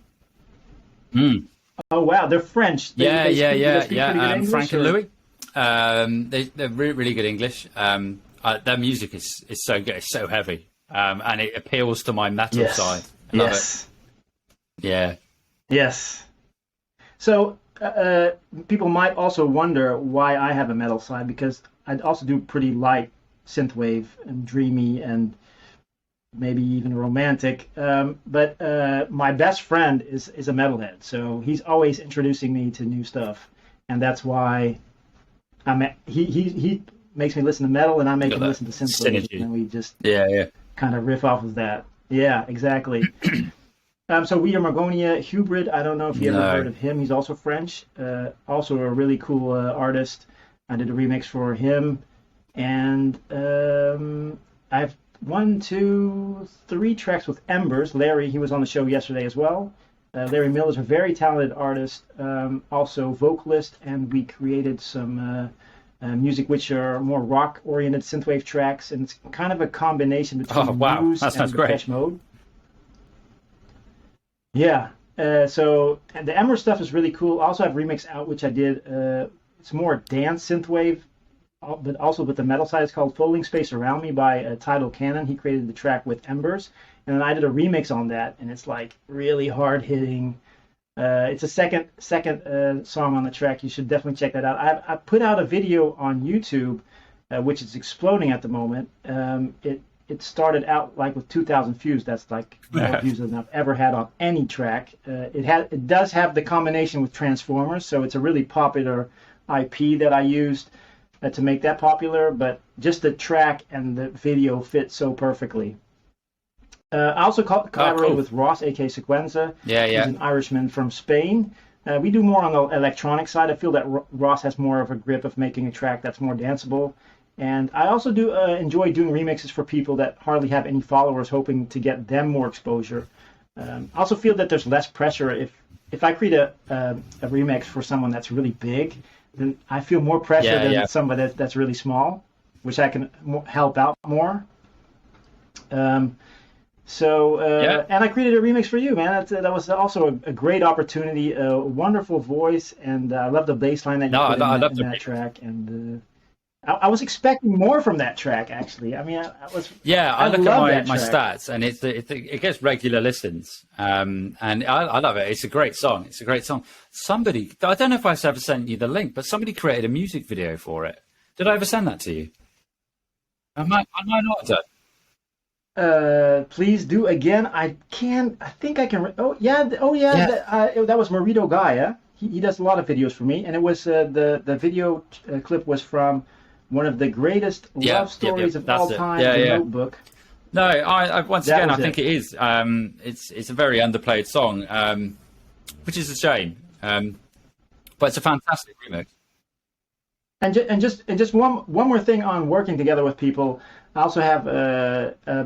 Mm. Oh wow, they're French. Yeah, They speak pretty good yeah. English, Frank and or- Louis. They're really, really good English. Their music is so good. It's so heavy, and it appeals to my metal Yes. side. I love Yes. it. Yeah. Yes. So people might also wonder why I have a metal side, because I also do pretty light synthwave and dreamy and maybe even romantic. But my best friend is a metalhead, so he's always introducing me to new stuff, and that's why he makes me listen to metal, and I make Got him that listen to synthwave, synergy. and we just Yeah. kind of riff off of that. Yeah, exactly. So We Are Margonia, Hubrid, I don't know if you ever No. heard of him. He's also French, also a really cool artist. I did a remix for him. And I have 1, 2, 3 tracks with Embers. Larry, he was on the show yesterday as well. Larry Mill is a very talented artist, also vocalist, and we created some music which are more rock-oriented synthwave tracks, and it's kind of a combination between Oh, wow. Muse That and sounds great. Depeche Mode. Yeah. So and the Ember stuff is really cool. I also have remix out, which I did. It's more dance synthwave, but also with the metal side. It's called "Folding Space Around Me" by Tidal Cannon. He created the track with Embers, and then I did a remix on that, and it's like really hard hitting. It's a second song on the track. You should definitely check that out. I put out a video on YouTube, which is exploding at the moment. It started out like with 2,000 views. That's like more views than I've ever had on any track. It does have the combination with Transformers, so it's a really popular IP that I used to make that popular. But just the track and the video fit so perfectly. I also collaborated cool. with Ross, aka Sequenza. Yeah. He's an Irishman from Spain. We do more on the electronic side. I feel that Ross has more of a grip of making a track that's more danceable. And I also do enjoy doing remixes for people that hardly have any followers, hoping to get them more exposure. I also feel that there's less pressure if I create a remix for someone that's really big, then I feel more pressure than somebody that's really small, which I can help out more. And I created a remix for you, man. That was also a great opportunity, a wonderful voice, and I love the bass line that you put in that track. And I was expecting more from that track, actually. I mean, I look at my track. stats, and it gets regular listens, and I love it. It's a great song. Somebody, I don't know if I ever sent you the link, but somebody created a music video for it. Did I ever send that to you? I might not have done. Please do again. I think I can. That was Marito Guy. Yeah? He does a lot of videos for me, and it was the video clip was from one of the greatest love stories of all time, The Notebook. No, I think it is. It's a very underplayed song, which is a shame. But it's a fantastic remix. And just one more thing on working together with people. I also have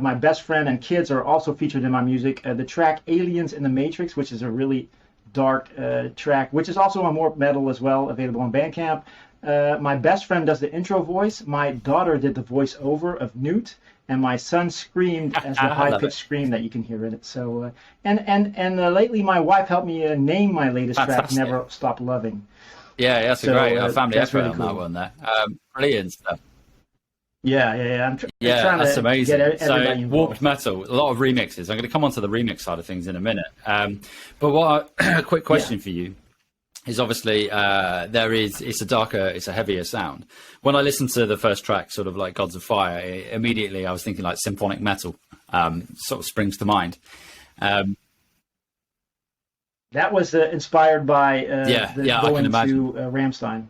my best friend and kids are also featured in my music. The track "Aliens in the Matrix," which is a really dark track, which is also on more metal as well, available on Bandcamp. My best friend does the intro voice. My daughter did the voice-over of Newt, and my son screamed as the high-pitched scream that you can hear in it. So, lately my wife helped me name my latest track, "Never Stop Loving." Yeah, that's a great family effort really on cool. that one there. Brilliant stuff. Yeah. I'm trying that's to amazing. get everybody So, involved. Warped Metal, a lot of remixes. I'm going to come on to the remix side of things in a minute. But a quick question for you is obviously it's a heavier sound. When I listened to the first track, sort of like Gods of Fire, immediately I was thinking like symphonic metal, sort of springs to mind. That was inspired by I can going imagine. to Rammstein.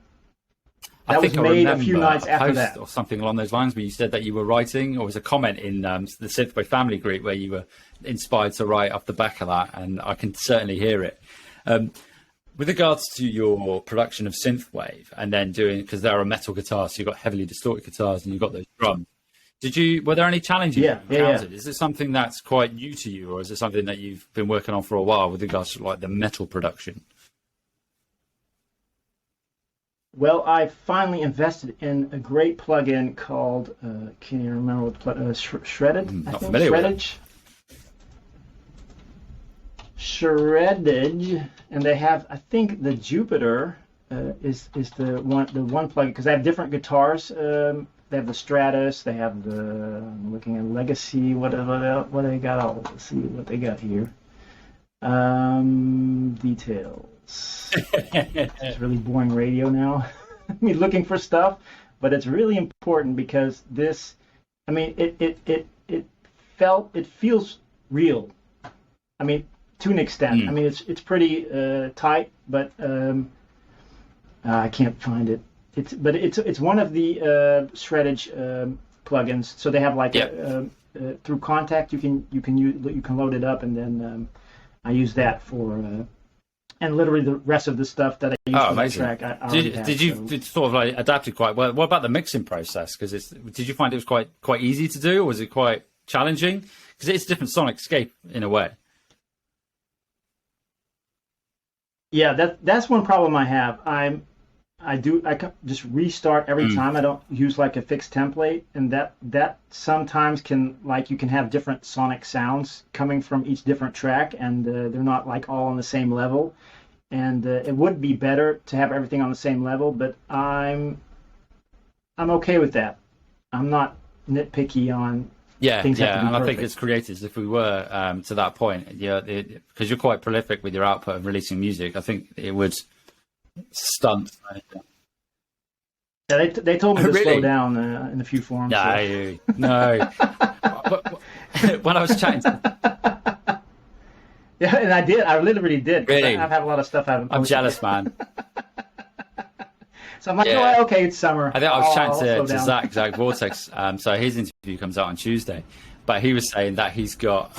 That was made a few nights after that, or something along those lines, where you said that you were writing, or was a comment in the Synthwave family group where you were inspired to write off the back of that, and I can certainly hear it. With regards to your production of synthwave, and then doing, because there are metal guitars, so you've got heavily distorted guitars, and you've got those drums. Were there any challenges you encountered? Is it something that's quite new to you, or is it something that you've been working on for a while with regards to like the metal production? Well, I finally invested in a great plugin called, can you remember what Shredded? Not familiar with it. Shredded, and they have, I think the Jupiter is the one plugin, because they have different guitars. They have the Stratus, they have the, I'm looking at Legacy, what they got, let's see what they got here. Details. It's really boring radio now. I mean, looking for stuff, but it's really important because this, I mean, it feels real. I mean, to an extent. I mean, it's pretty tight, but I can't find it. It's one of the shreddage plugins. So they have like through Contact you can load it up, and then I use that for and literally the rest of the stuff that I use for the track. Did you sort of like adapted quite well? What about the mixing process? Because did you find it was quite easy to do, or was it quite challenging? Because it's a different sonic scape in a way. Yeah, that's one problem I have. I just restart every time. I don't use like a fixed template, and that sometimes can, like, you can have different sonic sounds coming from each different track, and they're not like all on the same level. And it would be better to have everything on the same level, but I'm okay with that. I'm not nitpicky on things. And I think as creators, if we were to that point, because you're quite prolific with your output of releasing music, I think it would stunt. Yeah, they told me to slow down in a few forums. No. But when I was chatting yeah, and I did. I literally did. Really? I've had a lot of stuff I haven't posted. I'm jealous, man. So I'm like, oh, okay, it's summer. I think I was chatting to Zach Vortex. So his interview comes out on Tuesday. But he was saying that he's got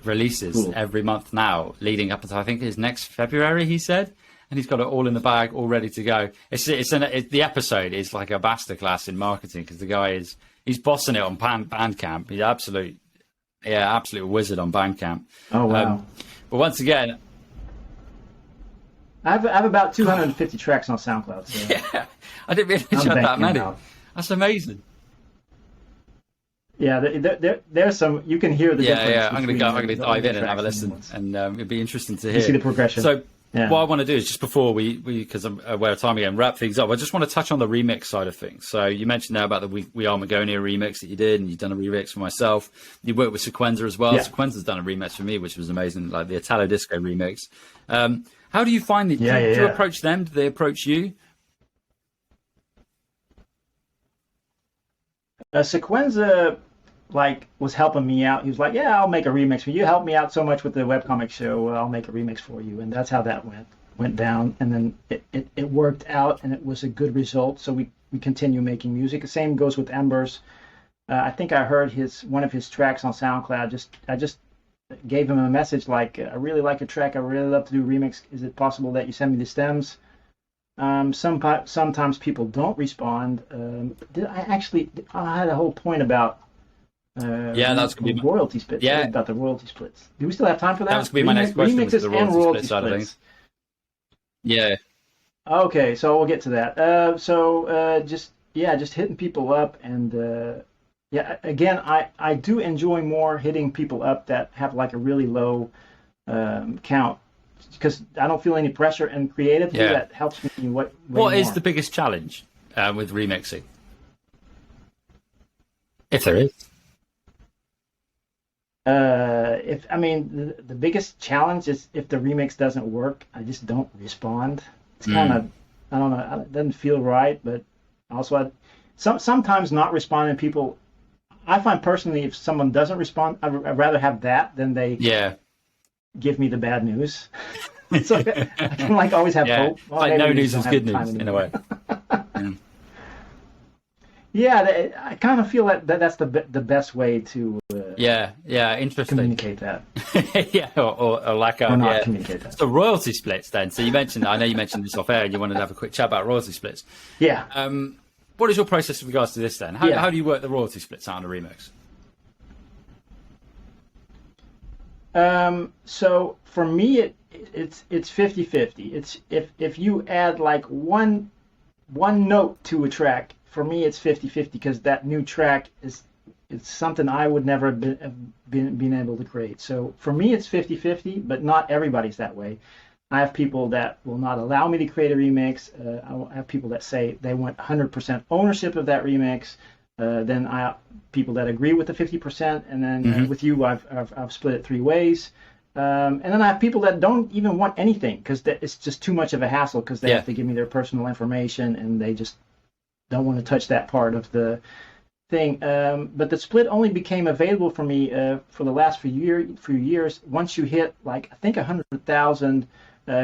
releases every month now, leading up until I think it's next February, he said. And he's got it all in the bag, all ready to go. The episode is like a masterclass in marketing, because the guy he's bossing it on Bandcamp. He's absolute wizard on Bandcamp. Oh wow! But once again, I have about 250 tracks on SoundCloud. So yeah, I didn't realize you had that many. That's amazing. Yeah, there's some. You can hear the difference. Yeah. I'm going to dive in and have a listen, and it'd be interesting to hear. You see the progression. So. Yeah. What I want to do is, just before we because I'm aware of time again, wrap things up, I just want to touch on the remix side of things. So you mentioned now about the We Are Magonia remix that you did, and you've done a remix for myself. You worked with Sequenza as well. Yeah. Sequenza's done a remix for me, which was amazing, like the Italo Disco remix. How do you find it? Do you approach them? Do they approach you? Sequenza was helping me out. He was like, yeah, I'll make a remix for you. Help me out so much with the webcomic show. I'll make a remix for you. And that's how that went down. And then it worked out, and it was a good result. So we continue making music. The same goes with Embers. I think I heard one of his tracks on SoundCloud. I just gave him a message like, I really like a track. I really love to do a remix. Is it possible that you send me the stems? Sometimes people don't respond. I had a whole point about that's going to be royalty splits. Yeah, about the royalty splits. Do we still have time for that? That was going to be my next question. Remixes the and royalty side of things. Yeah. Okay, so we'll get to that. Just hitting people up, and again, I do enjoy more hitting people up that have like a really low count, because I don't feel any pressure, and creatively that helps me. What is the biggest challenge with remixing, if there is? The biggest challenge is if the remix doesn't work, I just don't respond. It's kind of, I don't know, it doesn't feel right, but also sometimes not responding to people, I find personally, if someone doesn't respond, I'd rather have that than they give me the bad news. So I can always have hope. Well, like no news is good news in a way. Yeah, I kind of feel that's the best way to Yeah, interesting. communicate that, Yeah, or lack or of, not yeah. communicate that. So royalty splits then. So you mentioned, I know you mentioned this off air, and you wanted to have a quick chat about royalty splits. Yeah, What is your process with regards to this then? yeah. How do you work the royalty splits out on a remix? So for me, it's 50-50. It's if you add like one note to a track, for me it's 50-50 because that new track is it's something I would never have been able to create. So for me it's 50-50, but not everybody's that way. I have people that will not allow me to create a remix. I have people that say they want 100% ownership of that remix. Then I people that agree with the 50%, and then with you, I've split it three ways. And then I have people that don't even want anything because it's just too much of a hassle because they have to give me their personal information and they just don't want to touch that part of the thing. But the split only became available for me for the last few years. Once you hit like I think 100,000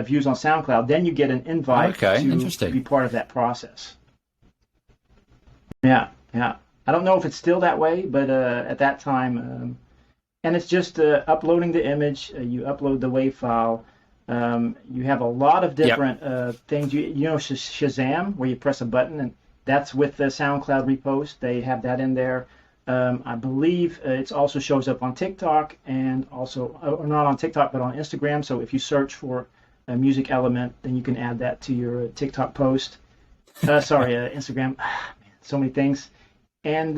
views on SoundCloud, then you get an invite to be part of that process. Yeah, yeah. I don't know if it's still that way, but at that time, and it's just uploading the image. You upload the WAV file. You have a lot of different things. You know Shazam, where you press a button, and that's with the SoundCloud repost. They have that in there. I believe it also shows up on TikTok and also, not on TikTok, but on Instagram. So if you search for a music element, then you can add that to your TikTok post. Instagram. So many things. And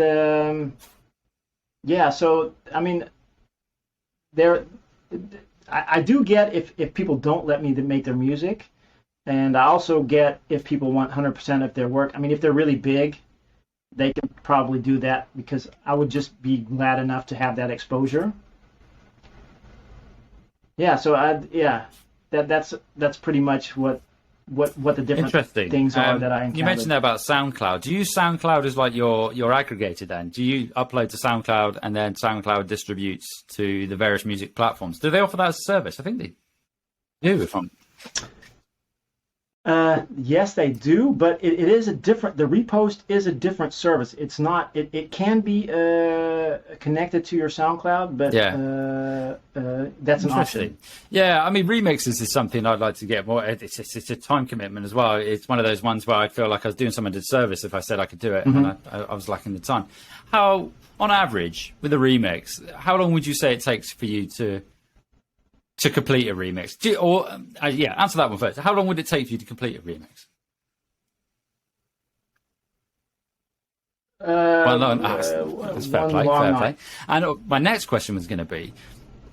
yeah, so I mean, I do get if people don't let me make their music, and I also get if people want 100% of their work. I mean, if they're really big, they can probably do that because I would just be glad enough to have that exposure. Yeah, so that's pretty much what the different things are that I encountered. You mentioned there about SoundCloud. Do you use SoundCloud as like your aggregator then? Do you upload to SoundCloud and then SoundCloud distributes to the various music platforms? Do they offer that as a service? I think they do. Yes, they do, but it is a different. The repost is a different service. It's not. It can be connected to your SoundCloud, but that's an option. Yeah, I mean, remixes is something I'd like to get more. It's a time commitment as well. It's one of those ones where I feel like I was doing someone a disservice if I said I could do it, and I was lacking the time. How, on average, with a remix, how long would you say it takes for you to complete a remix? Answer that one first. How long would it take for you to complete a remix? That's fair play. And my next question was going to be,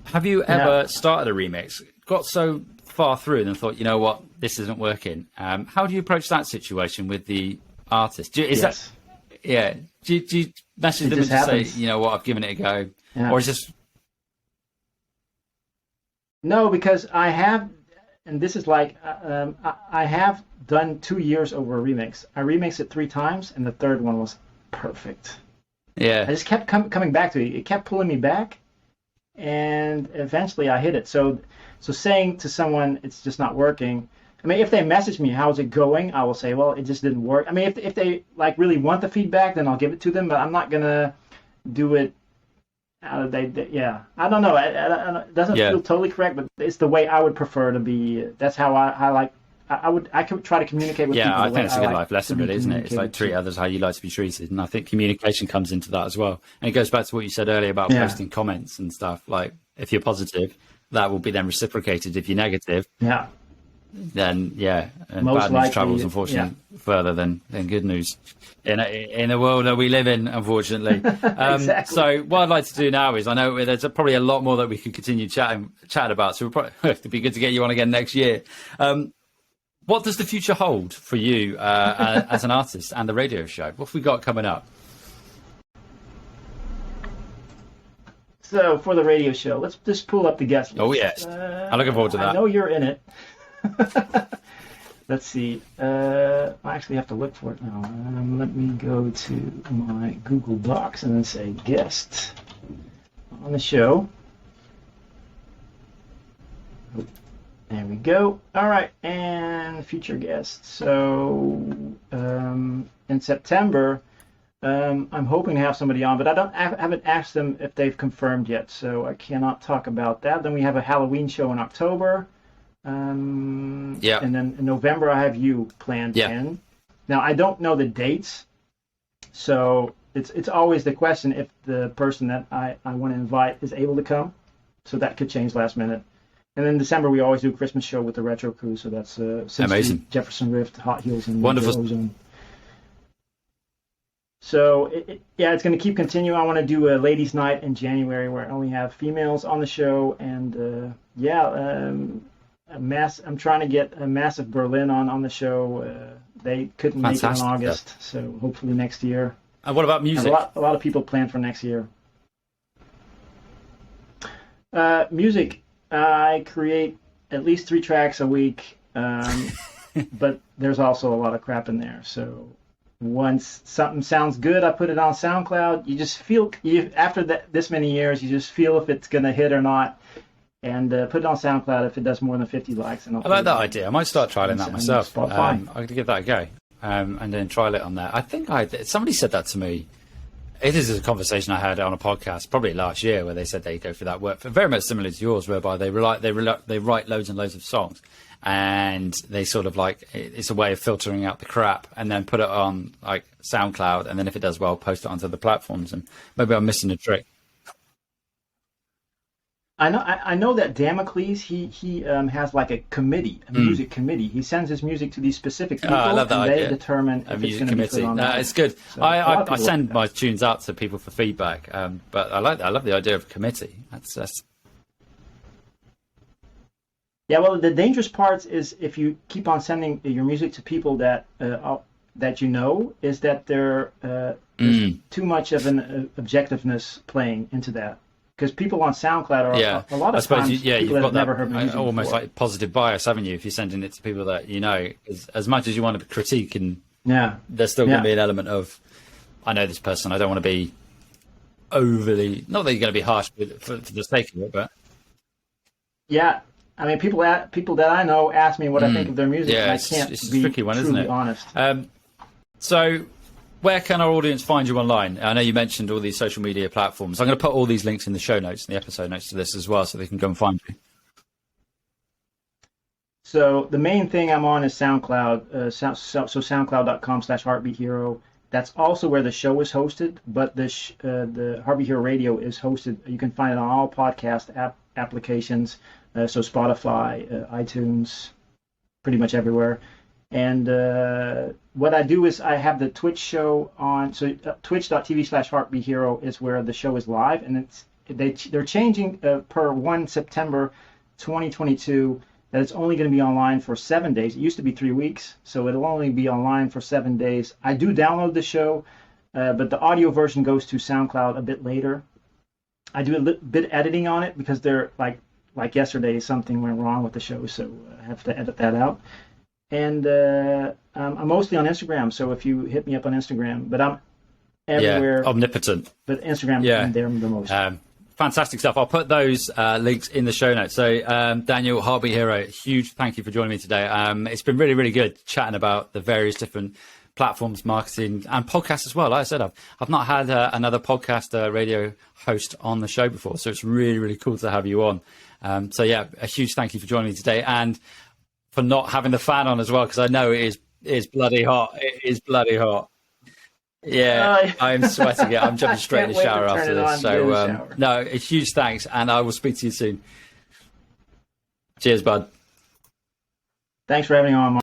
have you ever started a remix, got so far through and then thought, you know what, this isn't working? How do you approach that situation with the artist? Do you message them and just say, you know what, I've given it a go? Yeah. Or is this... No, because I have, and this is like, I have done 2 years over a remix. I remixed it 3 times, and the third one was perfect. Yeah. I just kept coming back to it. It kept pulling me back, and eventually I hit it. So saying to someone it's just not working, I mean, if they message me, how's it going? I will say, well, it just didn't work. I mean, if they like really want the feedback, then I'll give it to them, but I'm not going to do it. I don't know. It doesn't feel totally correct, but it's the way I would prefer to be. That's how I like. I could try to communicate with people. Yeah, I think it's a good life lesson, really, isn't it? It's like treat others how you like to be treated, and I think communication comes into that as well. And it goes back to what you said earlier about posting comments and stuff. Like, if you're positive, that will be then reciprocated. If you're negative, then and most bad news travels unfortunately further than good news in the world that we live in, unfortunately. Exactly. So what I'd like to do now is, I know there's probably a lot more that we could continue chatting about, so it'd be good to get you on again next year. What does the future hold for you as an artist and the radio show? What have we got coming up? So for the radio show, let's just pull up the guest list. Oh yes, I'm looking forward to that. I know you're in it. Let's see. I actually have to look for it now. Let me go to my Google Docs and then say guest on the show. There we go. All right, and future guests. So in September, I'm hoping to have somebody on, but I haven't asked them if they've confirmed yet, so I cannot talk about that. Then we have a Halloween show in October. Yeah. And then in November, I have you planned in. Now, I don't know the dates, so it's always the question if the person that I want to invite is able to come. So that could change last minute. And then December, we always do a Christmas show with the Retro Crew. So that's amazing. Jefferson Rift, Hot Heels, and wonderful. Ozone. So it's going to keep continuing. I want to do a ladies' night in January where I only have females on the show, and I'm trying to get a Massive Berlin on the show. They couldn't make it in August, so hopefully next year. And what about music? A lot of people plan for next year. Music, I create at least 3 tracks a week, but there's also a lot of crap in there. So once something sounds good, I put it on SoundCloud. You just feel, after this many years, you just feel if it's going to hit or not. And put it on SoundCloud if it does more than 50 likes. And I like that idea. I might start trialing that myself. I'm going to give that a go, and then trial it on there. I think somebody said that to me. It is a conversation I had on a podcast probably last year where they said they go through that work, very much similar to yours, whereby they write loads and loads of songs, and they sort of like, it's a way of filtering out the crap and then put it on like SoundCloud, and then if it does well, post it onto the platforms. And maybe I'm missing a trick. I know that Damocles, he has like a committee, a music committee. He sends his music to these specific people, I love that and idea. They determine if it's going to be put on. It's good. So I send my tunes out to people for feedback, but I love the idea of a committee. That's. Yeah, well, the dangerous part is if you keep on sending your music to people that you know, is that there's too much of an objectiveness playing into that. Because people on SoundCloud are a lot of times people that have never heard music almost before. like positive bias, haven't you? If you're sending it to people that you know, as much as you want to critique, and there's still going to be an element of, I know this person, I don't want to be overly, not that you're going to be harsh for the sake of it, but I mean, people that I know ask me what I think of their music, and I can't it's be a tricky one, isn't it? honest. So, where can our audience find you online? I know you mentioned all these social media platforms. I'm going to put all these links in the show notes, in the episode notes to this as well, so they can go and find you. So the main thing I'm on is SoundCloud. So soundcloud.com/heartbeathero. That's also where the show is hosted, but the Heartbeat Hero Radio is hosted. You can find it on all podcast applications, so Spotify, iTunes, pretty much everywhere. And what I do is I have the Twitch show on, so twitch.tv/heartbeathero is where the show is live, and they're changing per 1 September 2022 that it's only going to be online for 7 days. It used to be 3 weeks, so it'll only be online for 7 days. I do download the show, but the audio version goes to SoundCloud a bit later. I do a bit editing on it because they're like yesterday something went wrong with the show, so I have to edit that out. And I'm mostly on Instagram, so if you hit me up on Instagram, but I'm everywhere. Yeah, omnipotent. But Instagram, I'm there the most. Fantastic stuff. I'll put those links in the show notes. So, Daniel, Heartbeat Hero, huge thank you for joining me today. It's been really, really good chatting about the various different platforms, marketing, and podcasts as well. Like I said, I've not had another podcast radio host on the show before, so it's really, really cool to have you on. So, yeah, a huge thank you for joining me today, and for not having the fan on as well, because I know it is bloody hot. It is bloody hot. Yeah, I'm sweating it. I'm jumping straight in the shower after this. So, no, a huge thanks, and I will speak to you soon. Cheers, bud. Thanks for having me on, Mark.